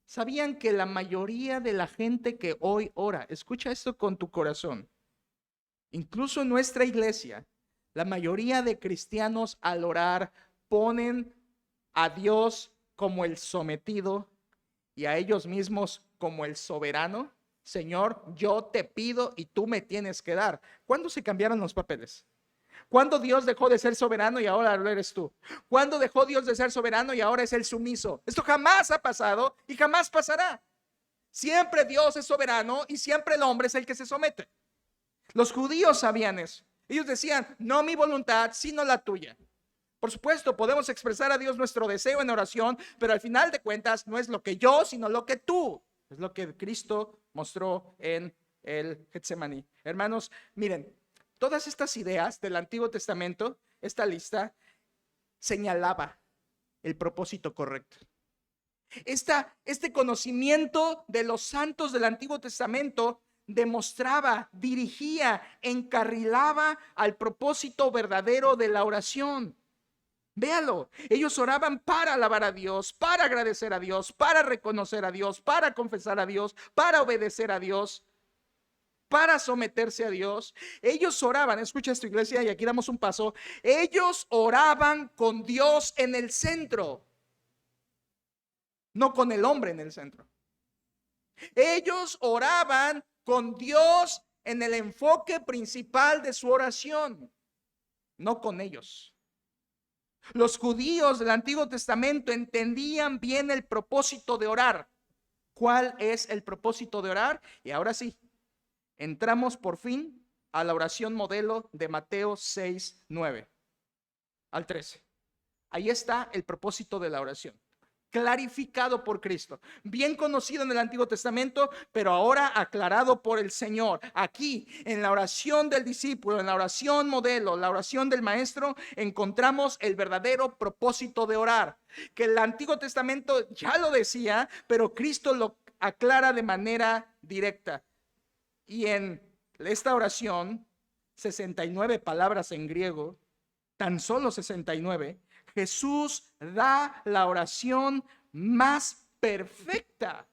¿Sabían que la mayoría de la gente que hoy ora, escucha esto con tu corazón, incluso en nuestra iglesia, la mayoría de cristianos al orar ponen a Dios como el sometido y a ellos mismos como el soberano? Señor, yo te pido y tú me tienes que dar. ¿Cuándo se cambiaron los papeles? ¿Cuándo Dios dejó de ser soberano y ahora lo eres tú? ¿Cuándo dejó Dios de ser soberano y ahora es el sumiso? Esto jamás ha pasado y jamás pasará. Siempre Dios es soberano y siempre el hombre es el que se somete. Los judíos sabían eso. Ellos decían: no mi voluntad, sino la tuya. Por supuesto, podemos expresar a Dios nuestro deseo en oración, pero al final de cuentas no es lo que yo, sino lo que tú. Es lo que Cristo mostró en el Getsemaní. Hermanos, miren, todas estas ideas del Antiguo Testamento, esta lista, señalaba el propósito correcto. Este conocimiento de los santos del Antiguo Testamento demostraba, dirigía, encarrilaba al propósito verdadero de la oración. Véalo, ellos oraban para alabar a Dios, para agradecer a Dios, para reconocer a Dios, para confesar a Dios, para obedecer a Dios, para someterse a Dios. Ellos oraban, escucha esto, iglesia, y aquí damos un paso. Ellos oraban con Dios en el centro, no con el hombre en el centro. Ellos oraban con Dios en el enfoque principal de su oración, no con ellos. Los judíos del Antiguo Testamento entendían bien el propósito de orar. ¿Cuál es el propósito de orar? Y ahora sí, entramos por fin a la oración modelo de Mateo 6, 9 al 13. Ahí está el propósito de la oración, clarificado por Cristo, bien conocido en el Antiguo Testamento, pero ahora aclarado por el Señor. Aquí, en la oración del discípulo, en la oración modelo, la oración del maestro, encontramos el verdadero propósito de orar, que el Antiguo Testamento ya lo decía, pero Cristo lo aclara de manera directa. Y en esta oración, 69 palabras en griego, tan solo 69, Jesús da la oración más perfecta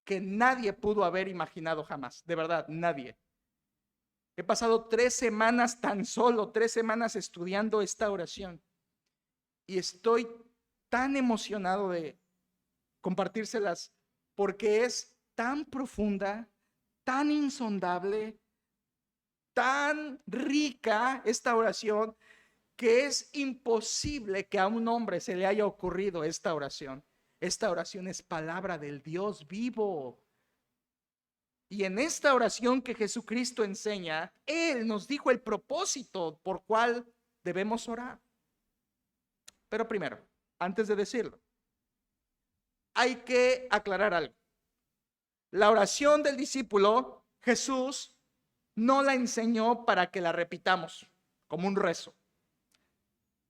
que nadie pudo haber imaginado jamás. De verdad, nadie. He pasado 3 semanas, tan solo 3 semanas estudiando esta oración. Y estoy tan emocionado de compartírselas porque es tan profunda, tan insondable, tan rica esta oración, que es imposible que a un hombre se le haya ocurrido esta oración. Esta oración es palabra del Dios vivo. Y en esta oración que Jesucristo enseña, Él nos dijo el propósito por cual debemos orar. Pero primero, antes de decirlo, hay que aclarar algo. La oración del discípulo, Jesús no la enseñó para que la repitamos como un rezo.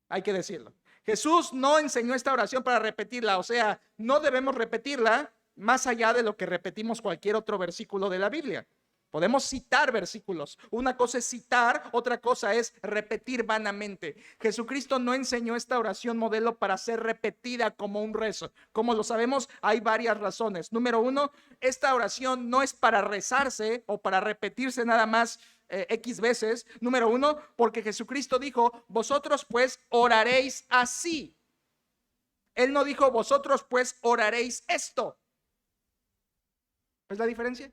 Hay que decirlo. Jesús no enseñó esta oración para repetirla, o sea, no debemos repetirla más allá de lo que repetimos cualquier otro versículo de la Biblia. Podemos citar versículos. Una cosa es citar, otra cosa es repetir vanamente. Jesucristo no enseñó esta oración modelo para ser repetida como un rezo. Como lo sabemos, hay varias razones. Número 1, esta oración no es para rezarse o para repetirse nada más X veces. Número 1, porque Jesucristo dijo, vosotros pues oraréis así. Él no dijo, vosotros pues oraréis esto. ¿Es la diferencia?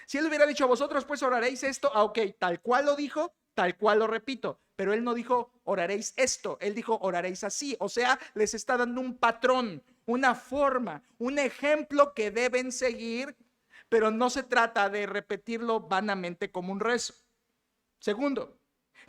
Si él hubiera dicho, vosotros pues oraréis esto, ok, tal cual lo dijo, tal cual lo repito, pero él no dijo, oraréis esto, él dijo, oraréis así, o sea, les está dando un patrón, una forma, un ejemplo que deben seguir, pero no se trata de repetirlo vanamente como un rezo. Segundo,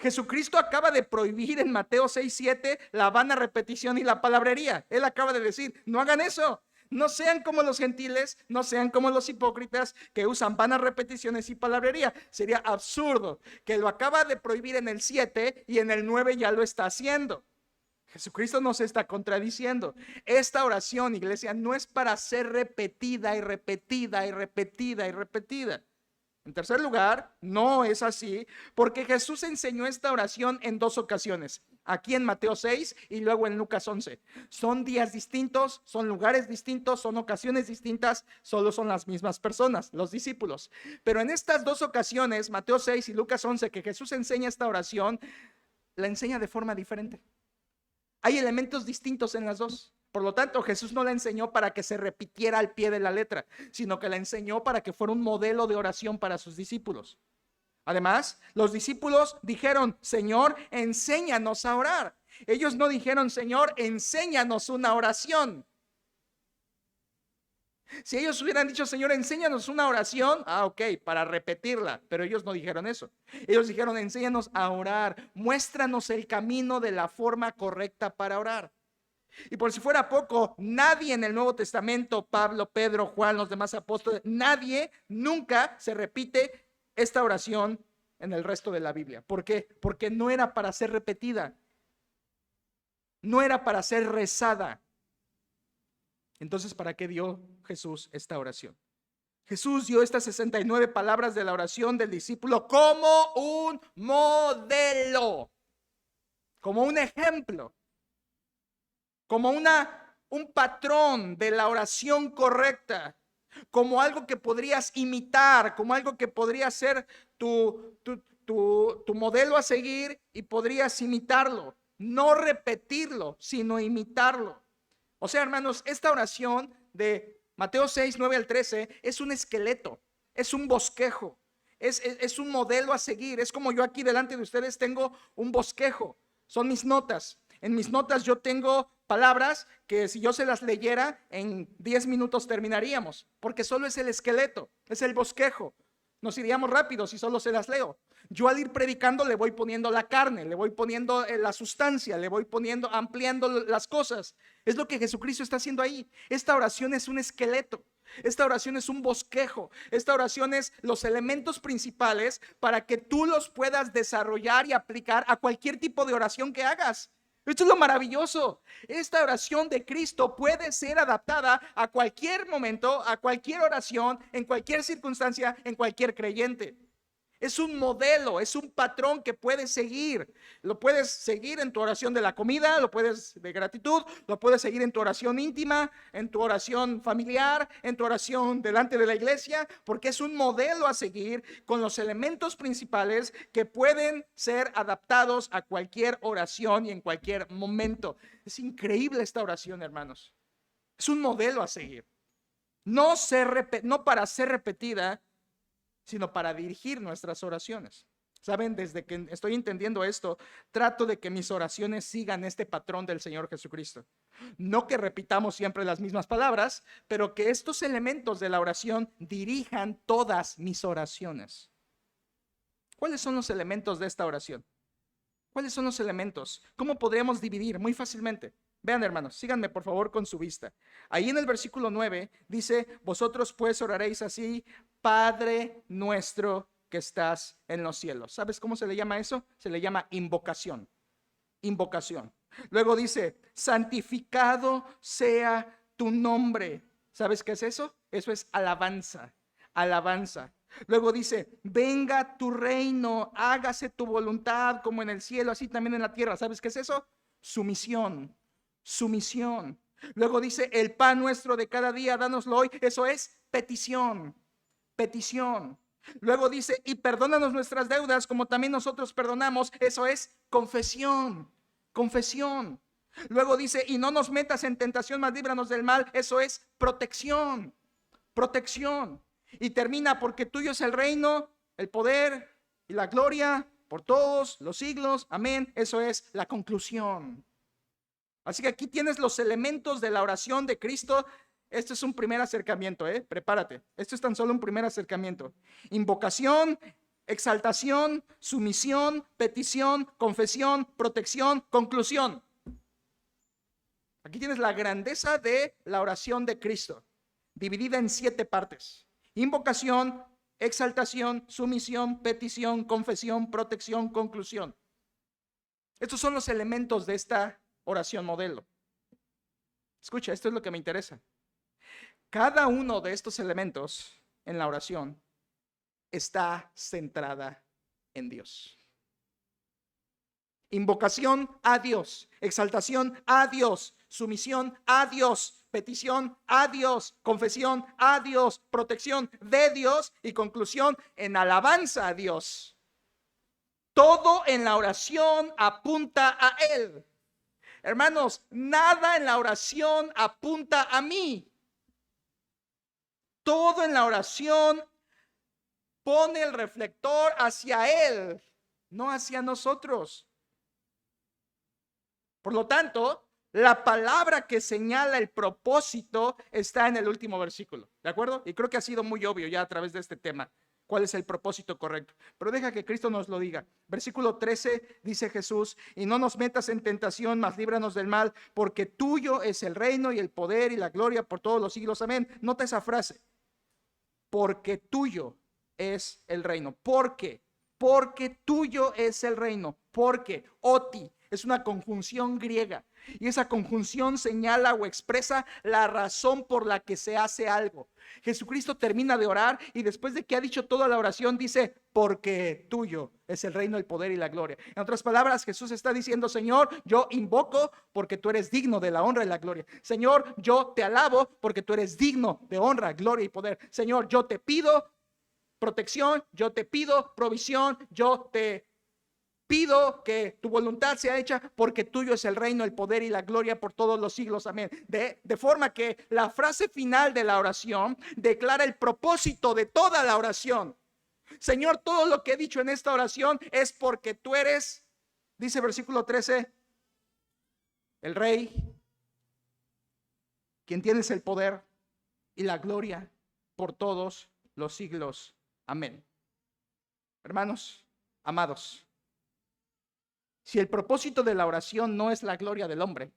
Jesucristo acaba de prohibir en Mateo 6:7 la vana repetición y la palabrería. Él acaba de decir, no hagan eso. No sean como los gentiles, no sean como los hipócritas que usan vanas repeticiones y palabrería. Sería absurdo que lo acaba de prohibir en el 7 y en el 9 ya lo está haciendo. Jesucristo nos está contradiciendo. Esta oración, iglesia, no es para ser repetida y repetida y repetida y repetida. En tercer lugar, no es así, porque Jesús enseñó esta oración en 2 ocasiones, aquí en Mateo 6 y luego en Lucas 11. Son días distintos, son lugares distintos, son ocasiones distintas, solo son las mismas personas, los discípulos. Pero en estas 2 ocasiones, Mateo 6 y Lucas 11, que Jesús enseña esta oración, la enseña de forma diferente. Hay elementos distintos en las dos. Por lo tanto, Jesús no la enseñó para que se repitiera al pie de la letra, sino que la enseñó para que fuera un modelo de oración para sus discípulos. Además, los discípulos dijeron, Señor, enséñanos a orar. Ellos no dijeron, Señor, enséñanos una oración. Si ellos hubieran dicho, Señor, enséñanos una oración, ok, para repetirla, pero ellos no dijeron eso. Ellos dijeron, enséñanos a orar, muéstranos el camino de la forma correcta para orar. Y por si fuera poco, nadie en el Nuevo Testamento, Pablo, Pedro, Juan, los demás apóstoles, nadie nunca se repite esta oración en el resto de la Biblia. ¿Por qué? Porque no era para ser repetida, no era para ser rezada. Entonces, ¿para qué dio Jesús esta oración? Jesús dio estas 69 palabras de la oración del discípulo como un modelo, como un ejemplo, como un patrón de la oración correcta, como algo que podrías imitar, como algo que podría ser tu modelo a seguir y podrías imitarlo, no repetirlo, sino imitarlo. O sea, hermanos, esta oración de Mateo 6, 9 al 13 es un esqueleto, es un bosquejo, es un modelo a seguir. Es como yo aquí delante de ustedes tengo un bosquejo, son mis notas. En mis notas yo tengo palabras que si yo se las leyera en 10 minutos terminaríamos, porque solo es el esqueleto, es el bosquejo. Nos iríamos rápido si solo se las leo. Yo al ir predicando le voy poniendo la carne, le voy poniendo la sustancia, le voy poniendo, ampliando las cosas. Es lo que Jesucristo está haciendo ahí. Esta oración es un esqueleto. Esta oración es un bosquejo. Esta oración es los elementos principales para que tú los puedas desarrollar y aplicar a cualquier tipo de oración que hagas. Esto es lo maravilloso. Esta oración de Cristo puede ser adaptada a cualquier momento, a cualquier oración, en cualquier circunstancia, en cualquier creyente. Es un modelo, es un patrón que puedes seguir. Lo puedes seguir en tu oración de la comida, lo puedes de gratitud, lo puedes seguir en tu oración íntima, en tu oración familiar, en tu oración delante de la iglesia, porque es un modelo a seguir con los elementos principales que pueden ser adaptados a cualquier oración y en cualquier momento. Es increíble esta oración, hermanos. Es un modelo a seguir. No para ser repetida, sino para dirigir nuestras oraciones. Saben, desde que estoy entendiendo esto, trato de que mis oraciones sigan este patrón del Señor Jesucristo. No que repitamos siempre las mismas palabras, pero que estos elementos de la oración dirijan todas mis oraciones. ¿Cuáles son los elementos de esta oración? ¿Cuáles son los elementos? ¿Cómo podríamos dividir? Muy fácilmente. Vean, hermanos, síganme por favor con su vista. Ahí en el versículo 9 dice: vosotros pues oraréis así: Padre nuestro que estás en los cielos. ¿Sabes cómo se le llama eso? Se le llama invocación. Invocación. Luego dice: santificado sea tu nombre. ¿Sabes qué es eso? Eso es alabanza. Alabanza. Luego dice: venga tu reino, hágase tu voluntad como en el cielo, así también en la tierra. ¿Sabes qué es eso? Sumisión. Sumisión. Luego dice: el pan nuestro de cada día, dánoslo hoy. Eso es petición. Petición. Luego dice: y perdónanos nuestras deudas como también nosotros perdonamos. Eso es confesión. Confesión. Luego dice: y no nos metas en tentación, mas líbranos del mal. Eso es protección. Protección. Y termina: porque tuyo es el reino, el poder y la gloria por todos los siglos. Amén. Eso es la conclusión. Así que aquí tienes los elementos de la oración de Cristo. Este es un primer acercamiento, prepárate. Esto es tan solo un primer acercamiento. Invocación, exaltación, sumisión, petición, confesión, protección, conclusión. Aquí tienes la grandeza de la oración de Cristo, dividida en 7 partes. Invocación, exaltación, sumisión, petición, confesión, protección, conclusión. Estos son los elementos de esta oración modelo. Escucha, esto es lo que me interesa. Cada uno de estos elementos en la oración está centrada en Dios. Invocación a Dios, exaltación a Dios, sumisión a Dios, petición a Dios, confesión a Dios, protección de Dios y conclusión en alabanza a Dios. Todo en la oración apunta a Él. Hermanos, nada en la oración apunta a mí. Todo en la oración pone el reflector hacia Él, no hacia nosotros. Por lo tanto, la palabra que señala el propósito está en el último versículo, ¿de acuerdo? Y creo que ha sido muy obvio ya a través de este tema cuál es el propósito correcto. Pero deja que Cristo nos lo diga. Versículo 13 dice Jesús: y no nos metas en tentación, mas líbranos del mal, porque tuyo es el reino y el poder y la gloria por todos los siglos. Amén. Nota esa frase. Porque tuyo es el reino. ¿Por qué? Porque tuyo es el reino. Porque, oti, Es una conjunción griega. Y esa conjunción señala o expresa la razón por la que se hace algo. Jesucristo termina de orar y después de que ha dicho toda la oración dice, porque tuyo es el reino, el poder y la gloria. En otras palabras, Jesús está diciendo, Señor, yo invoco porque tú eres digno de la honra y la gloria. Señor, yo te alabo porque tú eres digno de honra, gloria y poder. Señor, yo te pido protección, yo te pido provisión, yo te pido que tu voluntad sea hecha porque tuyo es el reino, el poder y la gloria por todos los siglos. Amén. De forma que la frase final de la oración declara el propósito de toda la oración. Señor, todo lo que he dicho en esta oración es porque tú eres, dice versículo 13, el rey, quien tienes el poder y la gloria por todos los siglos. Amén. Hermanos, amados, si el propósito de la oración no es la gloria del hombre,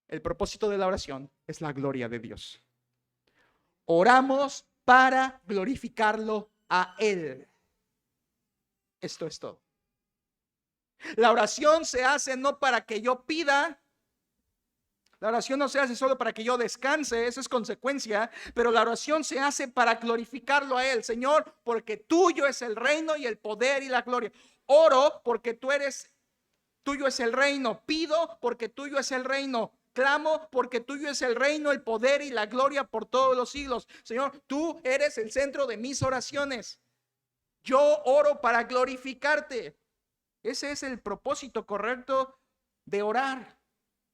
el propósito de la oración es la gloria de Dios. Oramos para glorificarlo a Él. Esto es todo. La oración se hace no para que yo pida. La oración no se hace solo para que yo descanse, eso es consecuencia, pero la oración se hace para glorificarlo a Él. Señor, porque tuyo es el reino y el poder y la gloria. Oro porque tuyo es el reino. Pido porque tuyo es el reino. Clamo porque tuyo es el reino, el poder y la gloria por todos los siglos. Señor, tú eres el centro de mis oraciones. Yo oro para glorificarte. Ese es el propósito correcto de orar.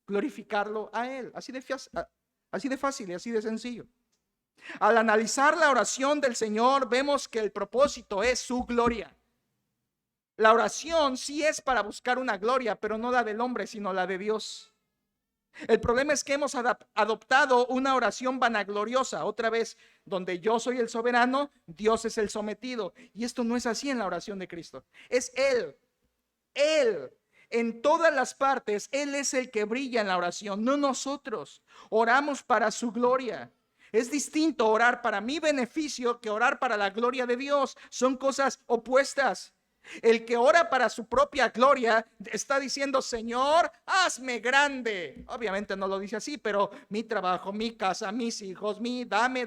Glorificarlo a Él. Así de fácil y así de sencillo. Al analizar la oración del Señor, vemos que el propósito es su gloria. La oración sí es para buscar una gloria, pero no la del hombre, sino la de Dios. El problema es que hemos adoptado una oración vanagloriosa, otra vez, donde yo soy el soberano, Dios es el sometido. Y esto no es así en la oración de Cristo. Es Él. En todas las partes, Él es el que brilla en la oración, no nosotros. Oramos para su gloria. Es distinto orar para mi beneficio que orar para la gloria de Dios. Son cosas opuestas. El que ora para su propia gloria está diciendo, Señor, hazme grande. Obviamente no lo dice así, pero mi trabajo, mi casa, mis hijos, dame,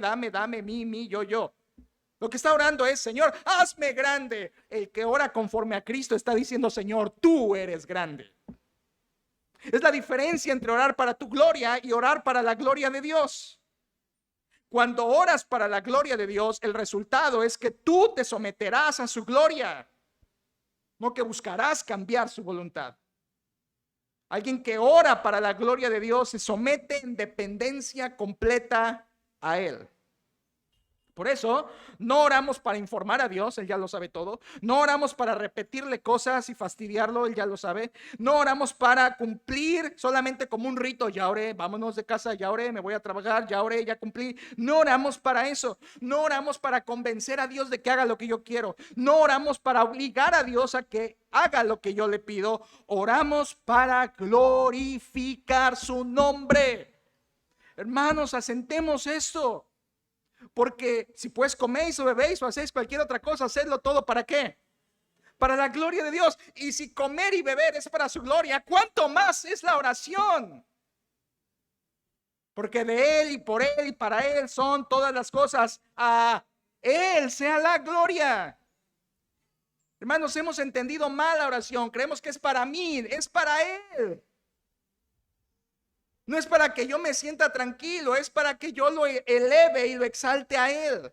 yo. Lo que está orando es, Señor, hazme grande. El que ora conforme a Cristo está diciendo, Señor, tú eres grande. Es la diferencia entre orar para tu gloria y orar para la gloria de Dios. Cuando oras para la gloria de Dios, el resultado es que tú te someterás a su gloria, no que buscarás cambiar su voluntad. Alguien que ora para la gloria de Dios se somete en dependencia completa a Él. Por eso no oramos para informar a Dios, Él ya lo sabe todo. No oramos para repetirle cosas y fastidiarlo, Él ya lo sabe. No oramos para cumplir solamente como un rito. Ya oré, vámonos de casa, ya oré, me voy a trabajar, ya oré, ya cumplí. No oramos para eso. No oramos para convencer a Dios de que haga lo que yo quiero. No oramos para obligar a Dios a que haga lo que yo le pido. Oramos para glorificar su nombre. Hermanos, asentemos esto. Porque si pues coméis o bebéis o hacéis cualquier otra cosa, hacedlo todo ¿para qué? Para la gloria de Dios. Y si comer y beber es para su gloria, ¿cuánto más es la oración? Porque de Él y por Él y para Él son todas las cosas. A Él sea la gloria. Hermanos, hemos entendido mal la oración. Creemos que es para mí, es para Él. No es para que yo me sienta tranquilo, es para que yo lo eleve y lo exalte a Él.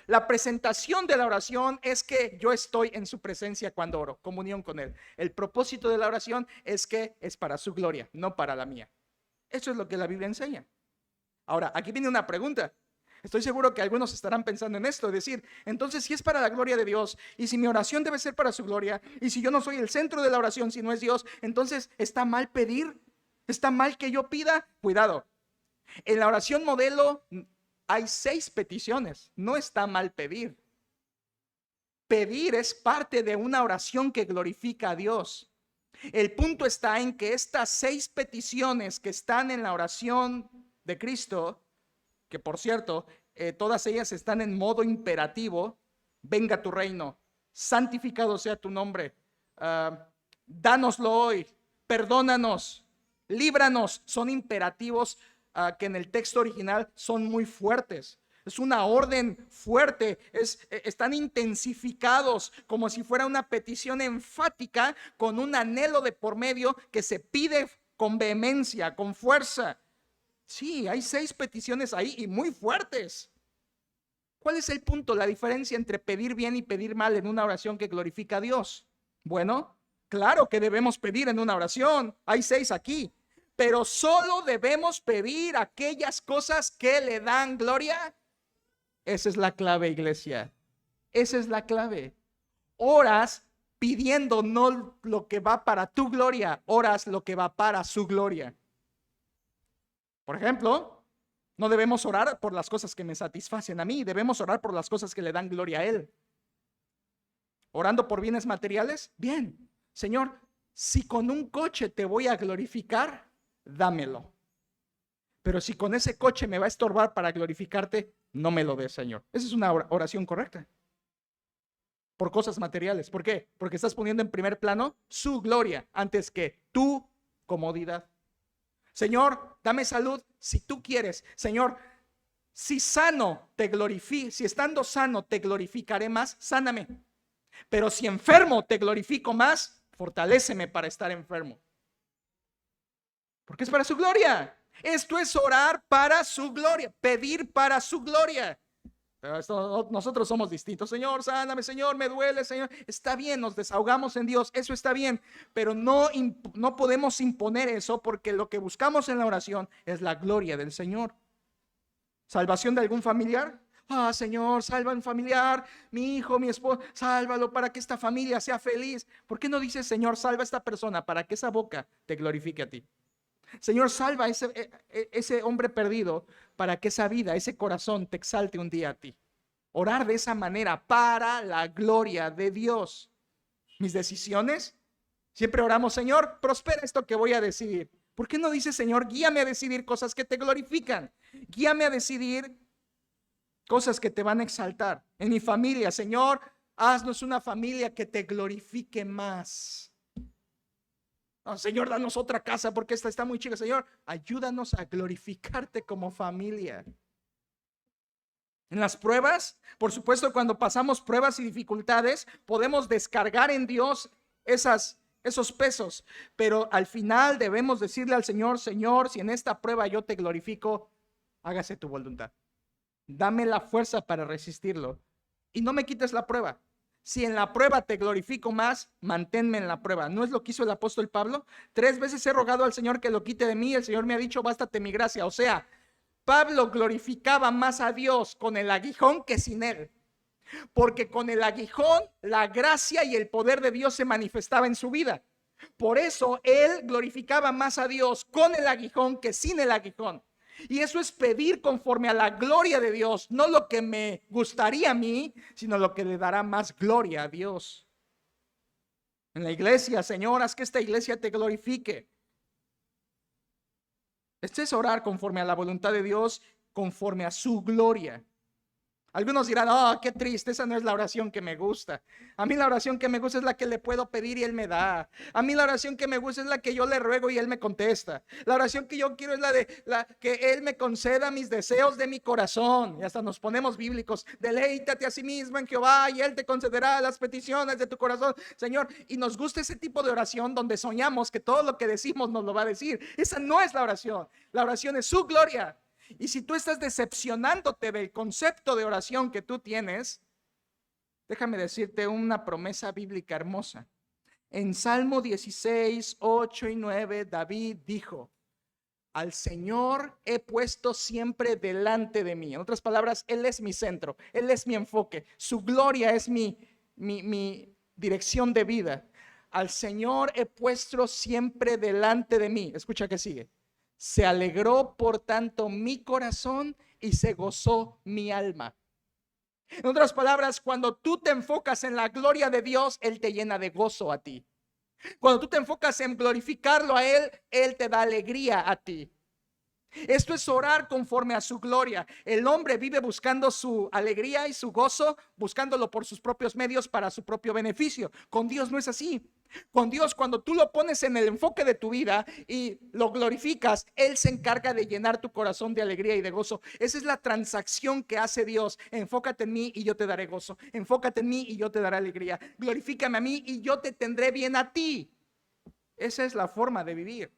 La presentación de la oración es que yo estoy en su presencia cuando oro, comunión con Él. El propósito de la oración es que es para su gloria, no para la mía. Eso es lo que la Biblia enseña. Ahora, aquí viene una pregunta. Estoy seguro que algunos estarán pensando en esto, es decir, entonces si es para la gloria de Dios y si mi oración debe ser para su gloria y si yo no soy el centro de la oración, si no es Dios, entonces ¿está mal pedir? ¿Está mal que yo pida? Cuidado. En la oración modelo hay 6 peticiones. No está mal pedir. Pedir es parte de una oración que glorifica a Dios. El punto está en que estas 6 peticiones que están en la oración de Cristo, que por cierto, todas ellas están en modo imperativo. Venga tu reino, santificado sea tu nombre. Dánoslo hoy, perdónanos, líbranos. Son imperativos que en el texto original son muy fuertes. Es una orden fuerte, están intensificados como si fuera una petición enfática con un anhelo de por medio que se pide con vehemencia, con fuerza. Sí, hay 6 peticiones ahí y muy fuertes. ¿Cuál es el punto, la diferencia entre pedir bien y pedir mal en una oración que glorifica a Dios? Bueno, claro que debemos pedir en una oración, hay 6 aquí, pero solo debemos pedir aquellas cosas que le dan gloria. Esa es la clave, iglesia. Esa es la clave. Oras pidiendo no lo que va para tu gloria, oras lo que va para su gloria. Por ejemplo, no debemos orar por las cosas que me satisfacen a mí, debemos orar por las cosas que le dan gloria a Él. Orando por bienes materiales, bien, Señor, si con un coche te voy a glorificar, dámelo. Pero si con ese coche me va a estorbar para glorificarte, no me lo des, Señor. Esa es una oración correcta. Por cosas materiales. ¿Por qué? Porque estás poniendo en primer plano su gloria antes que tu comodidad. Señor, dame salud si tú quieres. Señor, si sano te glorifico, si estando sano te glorificaré más, sáname. Pero si enfermo te glorifico más, fortaléceme para estar enfermo. Porque es para su gloria. Esto es orar para su gloria, pedir para su gloria. Pero nosotros somos distintos. Señor, sáname, Señor, me duele, Señor. Está bien, nos desahogamos en Dios, eso está bien. Pero no podemos imponer eso, porque lo que buscamos en la oración es la gloria del Señor. ¿Salvación de algún familiar? Señor, salva a un familiar, mi hijo, mi esposo, sálvalo para que esta familia sea feliz. ¿Por qué no dices, Señor, salva a esta persona para que esa boca te glorifique a ti? Señor, salva a ese hombre perdido para que esa vida, ese corazón te exalte un día a ti. Orar de esa manera para la gloria de Dios. Mis decisiones, siempre oramos, Señor, prospera esto que voy a decidir. ¿Por qué no dices, Señor, guíame a decidir cosas que te glorifican? Guíame a decidir cosas que te van a exaltar. En mi familia, Señor, haznos una familia que te glorifique más. Señor, danos otra casa porque esta está muy chica. Señor, ayúdanos a glorificarte como familia. En las pruebas, por supuesto, cuando pasamos pruebas y dificultades, podemos descargar en Dios esos pesos, pero al final debemos decirle al Señor, Señor, si en esta prueba yo te glorifico, hágase tu voluntad. Dame la fuerza para resistirlo y no me quites la prueba. Si en la prueba te glorifico más, manténme en la prueba. ¿No es lo que hizo el apóstol Pablo? 3 veces he rogado al Señor que lo quite de mí. El Señor me ha dicho, bástate mi gracia. O sea, Pablo glorificaba más a Dios con el aguijón que sin él. Porque con el aguijón, la gracia y el poder de Dios se manifestaba en su vida. Por eso él glorificaba más a Dios con el aguijón que sin el aguijón. Y eso es pedir conforme a la gloria de Dios, no lo que me gustaría a mí, sino lo que le dará más gloria a Dios. En la iglesia, Señor, haz que esta iglesia te glorifique. Este es orar conforme a la voluntad de Dios, conforme a su gloria. Algunos dirán, qué triste, esa no es la oración que me gusta. A mí la oración que me gusta es la que le puedo pedir y Él me da. A mí la oración que me gusta es la que yo le ruego y Él me contesta. La oración que yo quiero es la que Él me conceda mis deseos de mi corazón. Y hasta nos ponemos bíblicos. Deleítate a sí mismo en Jehová y Él te concederá las peticiones de tu corazón, Señor. Y nos gusta ese tipo de oración donde soñamos que todo lo que decimos nos lo va a decir. Esa no es la oración. La oración es su gloria. Y si tú estás decepcionándote del concepto de oración que tú tienes, déjame decirte una promesa bíblica hermosa. En Salmo 16, 8 y 9, David dijo, al Señor he puesto siempre delante de mí. En otras palabras, Él es mi centro, Él es mi enfoque, su gloria es mi dirección de vida. Al Señor he puesto siempre delante de mí. Escucha que sigue. Se alegró por tanto mi corazón y se gozó mi alma. En otras palabras, cuando tú te enfocas en la gloria de Dios, Él te llena de gozo a ti. Cuando tú te enfocas en glorificarlo a Él, Él te da alegría a ti. Esto es orar conforme a su gloria. El hombre vive buscando su alegría y su gozo, buscándolo por sus propios medios para su propio beneficio. Con Dios no es así. Con Dios, cuando tú lo pones en el enfoque de tu vida y lo glorificas, Él se encarga de llenar tu corazón de alegría y de gozo. Esa es la transacción que hace Dios. Enfócate en mí y yo te daré gozo. Enfócate en mí y yo te daré alegría. Glorifícame a mí y yo te tendré bien a ti. Esa es la forma de vivir.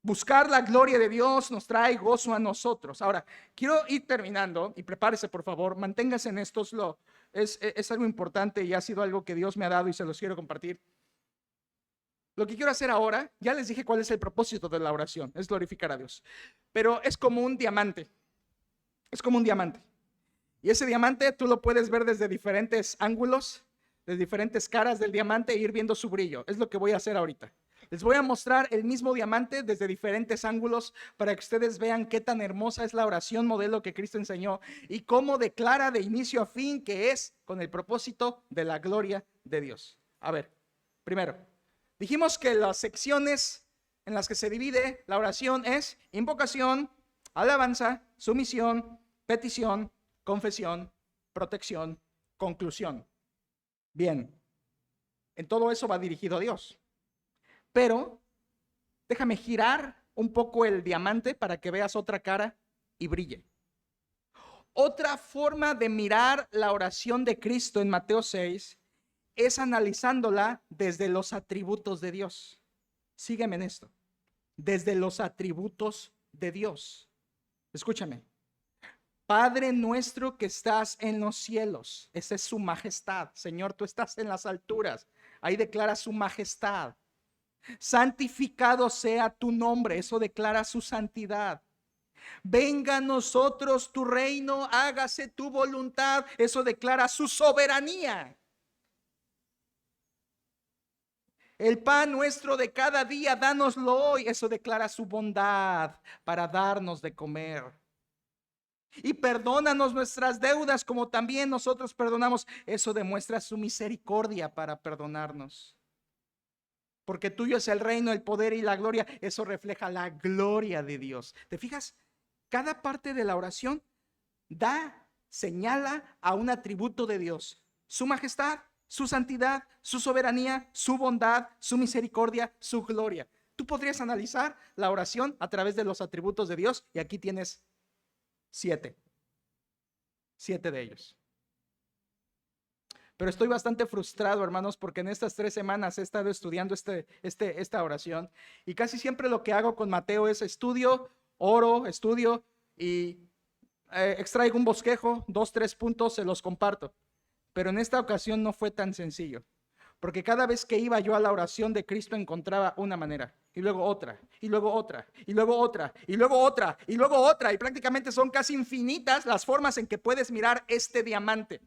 Buscar la gloria de Dios nos trae gozo a nosotros. Ahora, quiero ir terminando y prepárese, por favor, manténgase en esto. Es algo importante y ha sido algo que Dios me ha dado y se los quiero compartir. Lo que quiero hacer ahora, ya les dije cuál es el propósito de la oración, es glorificar a Dios. Pero es como un diamante. Es como un diamante. Y ese diamante tú lo puedes ver desde diferentes ángulos, de diferentes caras del diamante e ir viendo su brillo. Es lo que voy a hacer ahorita. Les voy a mostrar el mismo diamante desde diferentes ángulos para que ustedes vean qué tan hermosa es la oración modelo que Cristo enseñó y cómo declara de inicio a fin que es con el propósito de la gloria de Dios. A ver, primero, dijimos que las secciones en las que se divide la oración es invocación, alabanza, sumisión, petición, confesión, protección, conclusión. Bien, en todo eso va dirigido a Dios. Pero déjame girar un poco el diamante para que veas otra cara y brille. Otra forma de mirar la oración de Cristo en Mateo 6 es analizándola desde los atributos de Dios. Sígueme en esto. Desde los atributos de Dios. Escúchame. Padre nuestro que estás en los cielos. Esa es su majestad. Señor, tú estás en las alturas. Ahí declara su majestad. Santificado sea tu nombre, eso declara su santidad. Venga a nosotros tu reino, hágase tu voluntad, eso declara su soberanía. El pan nuestro de cada día, dánoslo hoy, eso declara su bondad para darnos de comer. Y perdónanos nuestras deudas como también nosotros perdonamos, eso demuestra su misericordia para perdonarnos. Porque tuyo es el reino, el poder y la gloria. Eso refleja la gloria de Dios. ¿Te fijas? Cada parte de la oración señala a un atributo de Dios. Su majestad, su santidad, su soberanía, su bondad, su misericordia, su gloria. Tú podrías analizar la oración a través de los atributos de Dios y aquí tienes 7 de ellos. Pero estoy bastante frustrado, hermanos, porque en estas 3 semanas he estado estudiando esta oración y casi siempre lo que hago con Mateo es estudio y extraigo un bosquejo, 2, 3 puntos, se los comparto. Pero en esta ocasión no fue tan sencillo, porque cada vez que iba yo a la oración de Cristo encontraba una manera, y luego otra, y luego otra, y luego otra, y luego otra, y luego otra, y prácticamente son casi infinitas las formas en que puedes mirar este diamante.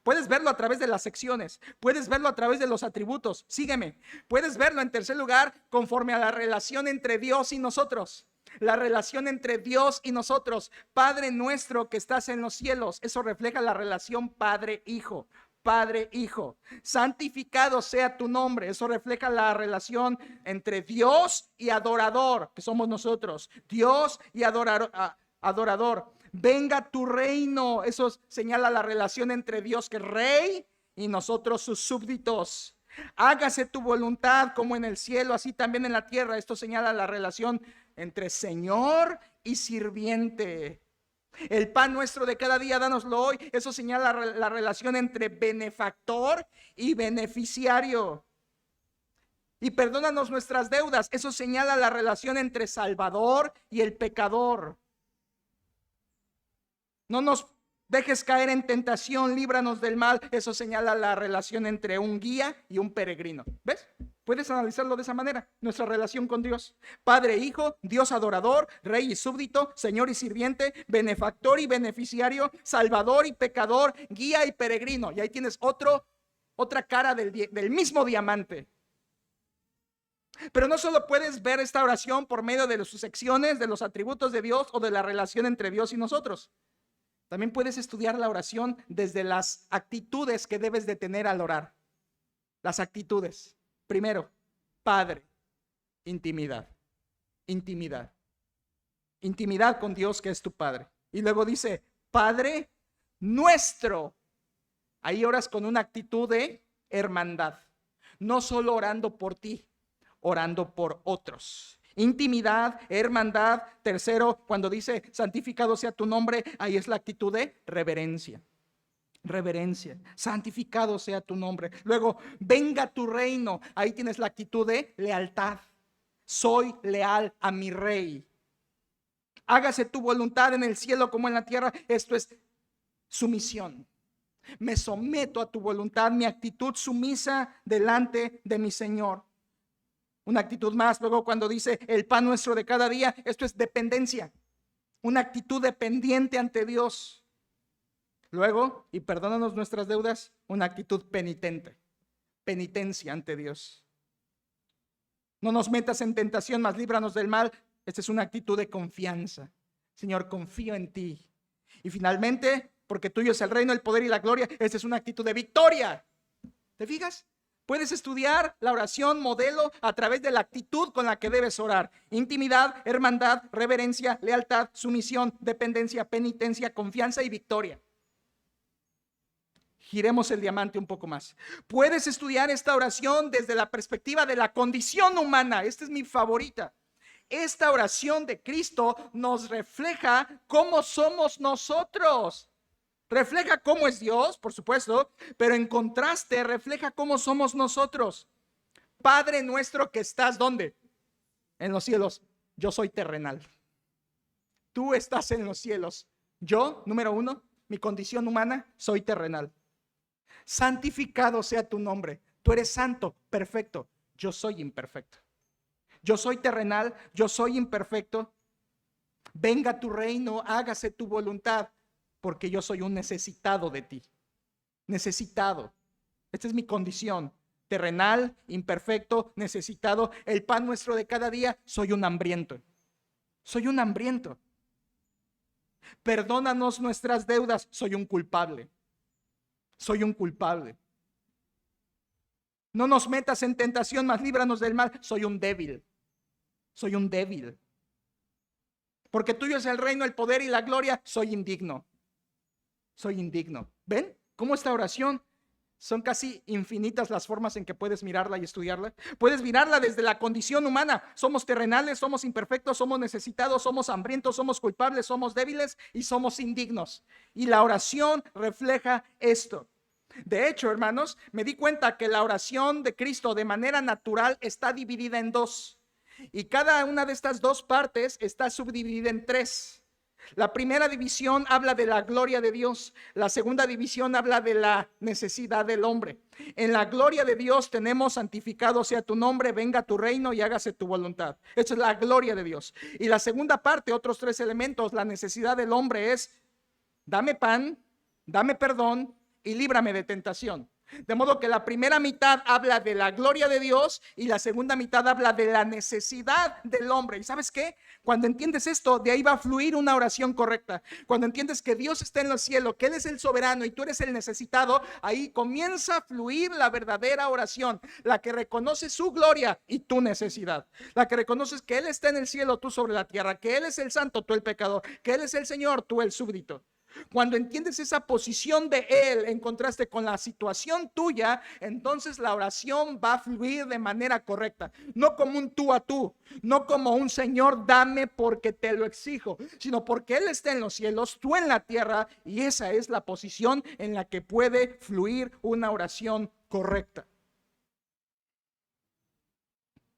Puedes verlo a través de las secciones, puedes verlo a través de los atributos, sígueme, puedes verlo en tercer lugar conforme a la relación entre Dios y nosotros. La relación entre Dios y nosotros. Padre nuestro que estás en los cielos, eso refleja la relación padre-hijo. Padre-hijo, santificado sea tu nombre, eso refleja la relación entre Dios y adorador, que somos nosotros, Dios y adorador. Venga tu reino, eso señala la relación entre Dios que es rey y nosotros sus súbditos. Hágase tu voluntad como en el cielo, así también en la tierra. Esto señala la relación entre Señor y sirviente. El pan nuestro de cada día, dánoslo hoy. Eso señala la relación entre benefactor y beneficiario. Y perdónanos nuestras deudas. Eso señala la relación entre Salvador y el pecador. No nos dejes caer en tentación, líbranos del mal. Eso señala la relación entre un guía y un peregrino. ¿Ves? Puedes analizarlo de esa manera, nuestra relación con Dios. Padre, hijo, Dios adorador, rey y súbdito, señor y sirviente, benefactor y beneficiario, salvador y pecador, guía y peregrino. Y ahí tienes otra cara del mismo diamante. Pero no solo puedes ver esta oración por medio de sus secciones, de los atributos de Dios o de la relación entre Dios y nosotros. También puedes estudiar la oración desde las actitudes que debes de tener al orar. Las actitudes. Primero, Padre, intimidad. Intimidad con Dios, que es tu Padre. Y luego dice, Padre nuestro. Ahí oras con una actitud de hermandad. No solo orando por ti, orando por otros. Intimidad, hermandad. Tercero, cuando dice santificado sea tu nombre, ahí es la actitud de reverencia. Reverencia, santificado sea tu nombre. Luego, venga tu reino. Ahí tienes la actitud de lealtad. Soy leal a mi rey. Hágase tu voluntad en el cielo como en la tierra. Esto es sumisión. Me someto a tu voluntad, mi actitud sumisa delante de mi Señor. Una actitud más, luego cuando dice el pan nuestro de cada día, esto es dependencia. Una actitud dependiente ante Dios. Luego, y perdónanos nuestras deudas, una actitud penitente. Penitencia ante Dios. No nos metas en tentación, mas líbranos del mal. Esta es una actitud de confianza. Señor, confío en ti. Y finalmente, porque tuyo es el reino, el poder y la gloria, esta es una actitud de victoria. ¿Te fijas? Puedes estudiar la oración modelo a través de la actitud con la que debes orar. Intimidad, hermandad, reverencia, lealtad, sumisión, dependencia, penitencia, confianza y victoria. Giremos el diamante un poco más. Puedes estudiar esta oración desde la perspectiva de la condición humana. Esta es mi favorita. Esta oración de Cristo nos refleja cómo somos nosotros. Refleja cómo es Dios, por supuesto, pero en contraste refleja cómo somos nosotros. Padre nuestro que estás, ¿dónde? En los cielos. Yo soy terrenal. Tú estás en los cielos. Yo, número uno, mi condición humana, soy terrenal. Santificado sea tu nombre. Tú eres santo, perfecto. Yo soy imperfecto. Yo soy terrenal, yo soy imperfecto. Venga tu reino, hágase tu voluntad, porque yo soy un necesitado de ti. Necesitado. Esta es mi condición. Terrenal, imperfecto, necesitado. El pan nuestro de cada día, soy un hambriento. Soy un hambriento. Perdónanos nuestras deudas, soy un culpable. Soy un culpable. No nos metas en tentación, mas líbranos del mal. Soy un débil. Soy un débil. Porque tuyo es el reino, el poder y la gloria. Soy indigno. Soy indigno. ¿Ven cómo esta oración son casi infinitas las formas en que puedes mirarla y estudiarla? Puedes mirarla desde la condición humana. Somos terrenales, somos imperfectos, somos necesitados, somos hambrientos, somos culpables, somos débiles y somos indignos. Y la oración refleja esto. De hecho, hermanos, me di cuenta que la oración de Cristo de manera natural está dividida en dos. Y cada una de estas dos partes está subdividida en tres. La primera división habla de la gloria de Dios. La segunda división habla de la necesidad del hombre. En la gloria de Dios tenemos santificado sea tu nombre, venga tu reino y hágase tu voluntad. Esa es la gloria de Dios. Y la segunda parte, otros tres elementos, la necesidad del hombre es: dame pan, dame perdón y líbrame de tentación. De modo que la primera mitad habla de la gloria de Dios y la segunda mitad habla de la necesidad del hombre. ¿Y sabes qué? Cuando entiendes esto, de ahí va a fluir una oración correcta. Cuando entiendes que Dios está en los cielos, que Él es el soberano y tú eres el necesitado, ahí comienza a fluir la verdadera oración, la que reconoce su gloria y tu necesidad, la que reconoces que Él está en el cielo, tú sobre la tierra, que Él es el santo, tú el pecador, que Él es el Señor, tú el súbdito. Cuando entiendes esa posición de Él en contraste con la situación tuya, entonces la oración va a fluir de manera correcta. No como un tú a tú, no como un Señor, dame porque te lo exijo, sino porque Él está en los cielos, tú en la tierra, y esa es la posición en la que puede fluir una oración correcta.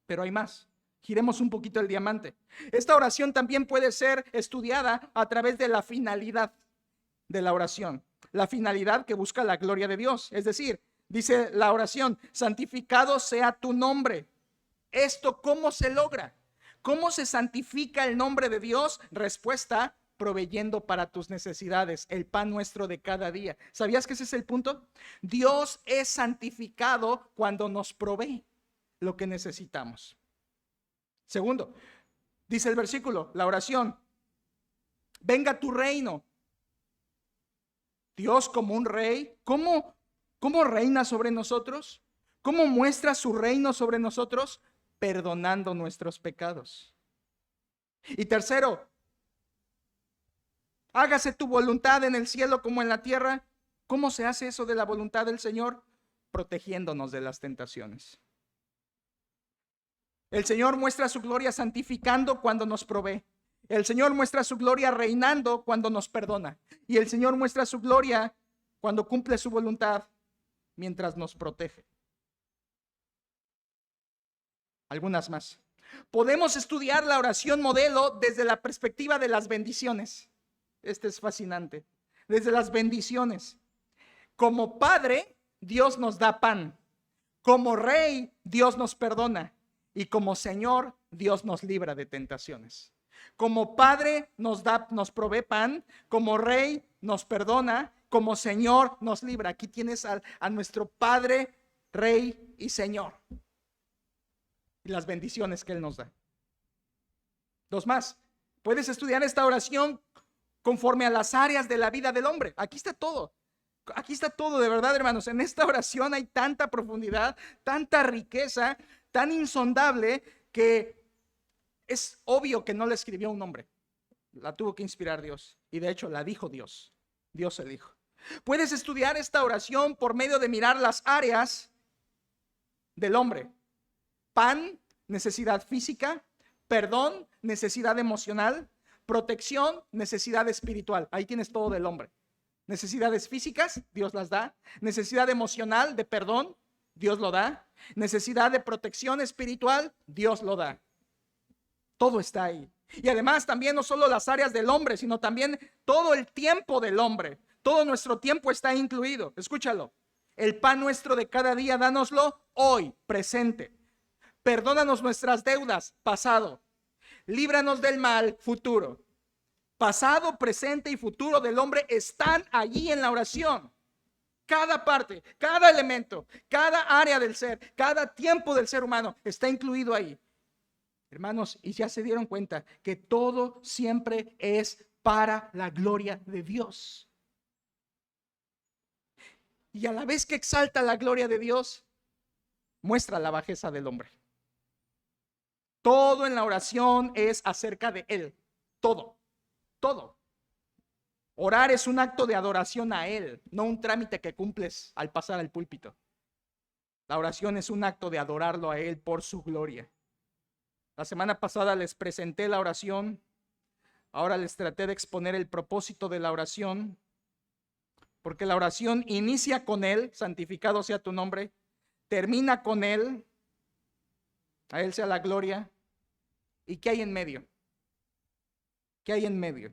Pero hay más. Giremos un poquito el diamante. Esta oración también puede ser estudiada a través de la finalidad de la oración, la finalidad que busca la gloria de Dios. Es decir, dice la oración: santificado sea tu nombre. ¿Esto cómo se logra? ¿Cómo se santifica el nombre de Dios? Respuesta: proveyendo para tus necesidades el pan nuestro de cada día. ¿Sabías que ese es el punto? Dios es santificado cuando nos provee lo que necesitamos. Segundo, dice el versículo, la oración: venga tu reino. Dios como un rey, ¿cómo reina sobre nosotros? ¿Cómo muestra su reino sobre nosotros? Perdonando nuestros pecados. Y tercero, Hágase tu voluntad en el cielo como en la tierra. ¿Cómo se hace eso de la voluntad del Señor? Protegiéndonos de las tentaciones. El Señor muestra su gloria santificando cuando nos provee. El Señor muestra su gloria reinando cuando nos perdona. Y el Señor muestra su gloria cuando cumple su voluntad mientras nos protege. Algunas más. Podemos estudiar la oración modelo desde la perspectiva de las bendiciones. Este es fascinante. Desde las bendiciones. Como Padre, Dios nos da pan. Como Rey, Dios nos perdona. Y como Señor, Dios nos libra de tentaciones. Como Padre nos provee pan. Como Rey nos perdona. Como Señor nos libra. Aquí tienes a nuestro Padre, Rey y Señor. Y las bendiciones que Él nos da. Dos más. Puedes estudiar esta oración conforme a las áreas de la vida del hombre. Aquí está todo. Aquí está todo, de verdad, hermanos. En esta oración hay tanta profundidad, tanta riqueza, tan insondable, que es obvio que no la escribió un hombre. La tuvo que inspirar Dios. Y de hecho la dijo Dios. Dios el dijo. Puedes estudiar esta oración por medio de mirar las áreas del hombre. Pan, necesidad física. Perdón, necesidad emocional. Protección, necesidad espiritual. Ahí tienes todo del hombre. Necesidades físicas, Dios las da. Necesidad emocional de perdón, Dios lo da. Necesidad de protección espiritual, Dios lo da. Todo está ahí. Y además también no solo las áreas del hombre, sino también todo el tiempo del hombre. Todo nuestro tiempo está incluido. Escúchalo. El pan nuestro de cada día, dánoslo hoy, presente. Perdónanos nuestras deudas, pasado. Líbranos del mal, futuro. Pasado, presente y futuro del hombre están allí en la oración. Cada parte, cada elemento, cada área del ser, cada tiempo del ser humano está incluido ahí. Hermanos, y ya se dieron cuenta que todo siempre es para la gloria de Dios. Y a la vez que exalta la gloria de Dios, muestra la bajeza del hombre. Todo en la oración es acerca de Él. Todo. Orar es un acto de adoración a Él, no un trámite que cumples al pasar al púlpito. La oración es un acto de adorarlo a Él por su gloria. La semana pasada les presenté la oración. Ahora les traté de exponer el propósito de la oración. Porque la oración inicia con Él, santificado sea tu nombre. Termina con Él, a Él sea la gloria. ¿Y qué hay en medio? ¿Qué hay en medio?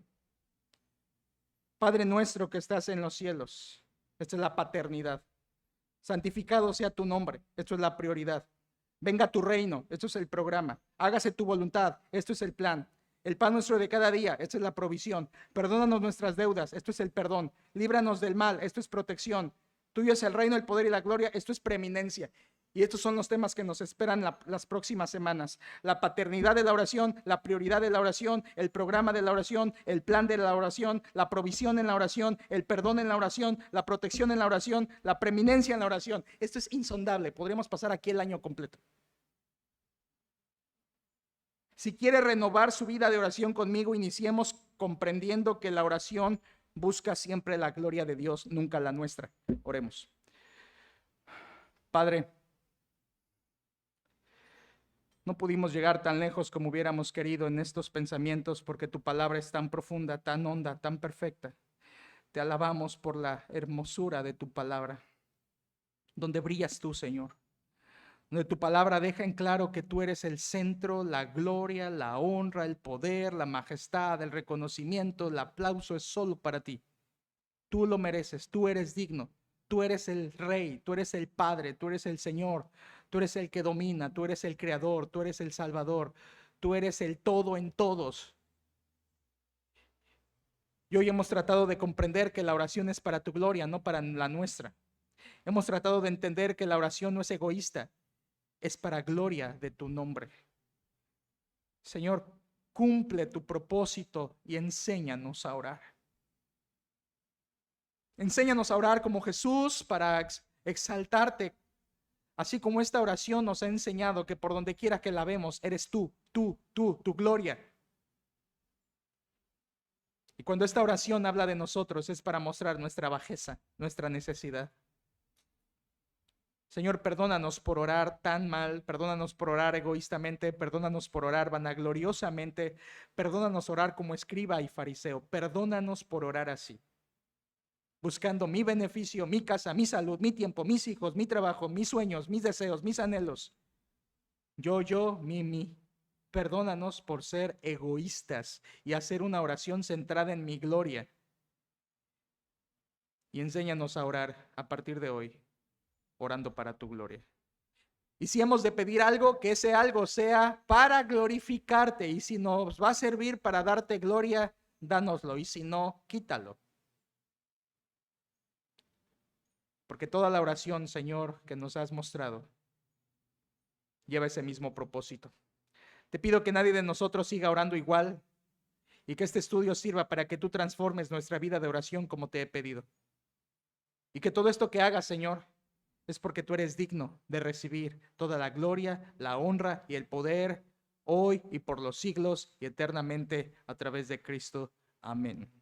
Padre nuestro que estás en los cielos. Esta es la paternidad. Santificado sea tu nombre. Esto es la prioridad. Venga tu reino. Esto es el programa. Hágase tu voluntad. Esto es el plan. El pan nuestro de cada día. Esta es la provisión. Perdónanos nuestras deudas. Esto es el perdón. Líbranos del mal. Esto es protección. Tuyo es el reino, el poder y la gloria. Esto es preeminencia. Y estos son los temas que nos esperan las próximas semanas. La paternidad de la oración, la prioridad de la oración, el programa de la oración, el plan de la oración, la provisión en la oración, el perdón en la oración, la protección en la oración, la preeminencia en la oración. Esto es insondable. Podríamos pasar aquí el año completo. Si quiere renovar su vida de oración conmigo, iniciemos comprendiendo que la oración busca siempre la gloria de Dios, nunca la nuestra. Oremos. Padre, no pudimos llegar tan lejos como hubiéramos querido en estos pensamientos porque tu palabra es tan profunda, tan honda, tan perfecta. Te alabamos por la hermosura de tu palabra, donde brillas tú, Señor. Donde tu palabra deja en claro que tú eres el centro, la gloria, la honra, el poder, la majestad, el reconocimiento, el aplauso es solo para ti. Tú lo mereces, tú eres digno, tú eres el Rey, tú eres el Padre, tú eres el Señor. Tú eres el que domina, tú eres el creador, tú eres el salvador, tú eres el todo en todos. Y hoy hemos tratado de comprender que la oración es para tu gloria, no para la nuestra. Hemos tratado de entender que la oración no es egoísta, es para gloria de tu nombre. Señor, cumple tu propósito y enséñanos a orar. Enséñanos a orar como Jesús para exaltarte. Así como esta oración nos ha enseñado que por donde quiera que la vemos, eres tú, tu gloria. Y cuando esta oración habla de nosotros es para mostrar nuestra bajeza, nuestra necesidad. Señor, perdónanos por orar tan mal, perdónanos por orar egoístamente, perdónanos por orar vanagloriosamente, perdónanos orar como escriba y fariseo, perdónanos por orar así, buscando mi beneficio, mi casa, mi salud, mi tiempo, mis hijos, mi trabajo, mis sueños, mis deseos, mis anhelos. Yo, mi. Perdónanos por ser egoístas y hacer una oración centrada en mi gloria. Y enséñanos a orar a partir de hoy, orando para tu gloria. Y si hemos de pedir algo, que ese algo sea para glorificarte. Y si nos va a servir para darte gloria, dánoslo. Y si no, quítalo. Porque toda la oración, Señor, que nos has mostrado, lleva ese mismo propósito. Te pido que nadie de nosotros siga orando igual y que este estudio sirva para que tú transformes nuestra vida de oración como te he pedido. Y que todo esto que hagas, Señor, es porque tú eres digno de recibir toda la gloria, la honra y el poder hoy y por los siglos y eternamente a través de Cristo. Amén.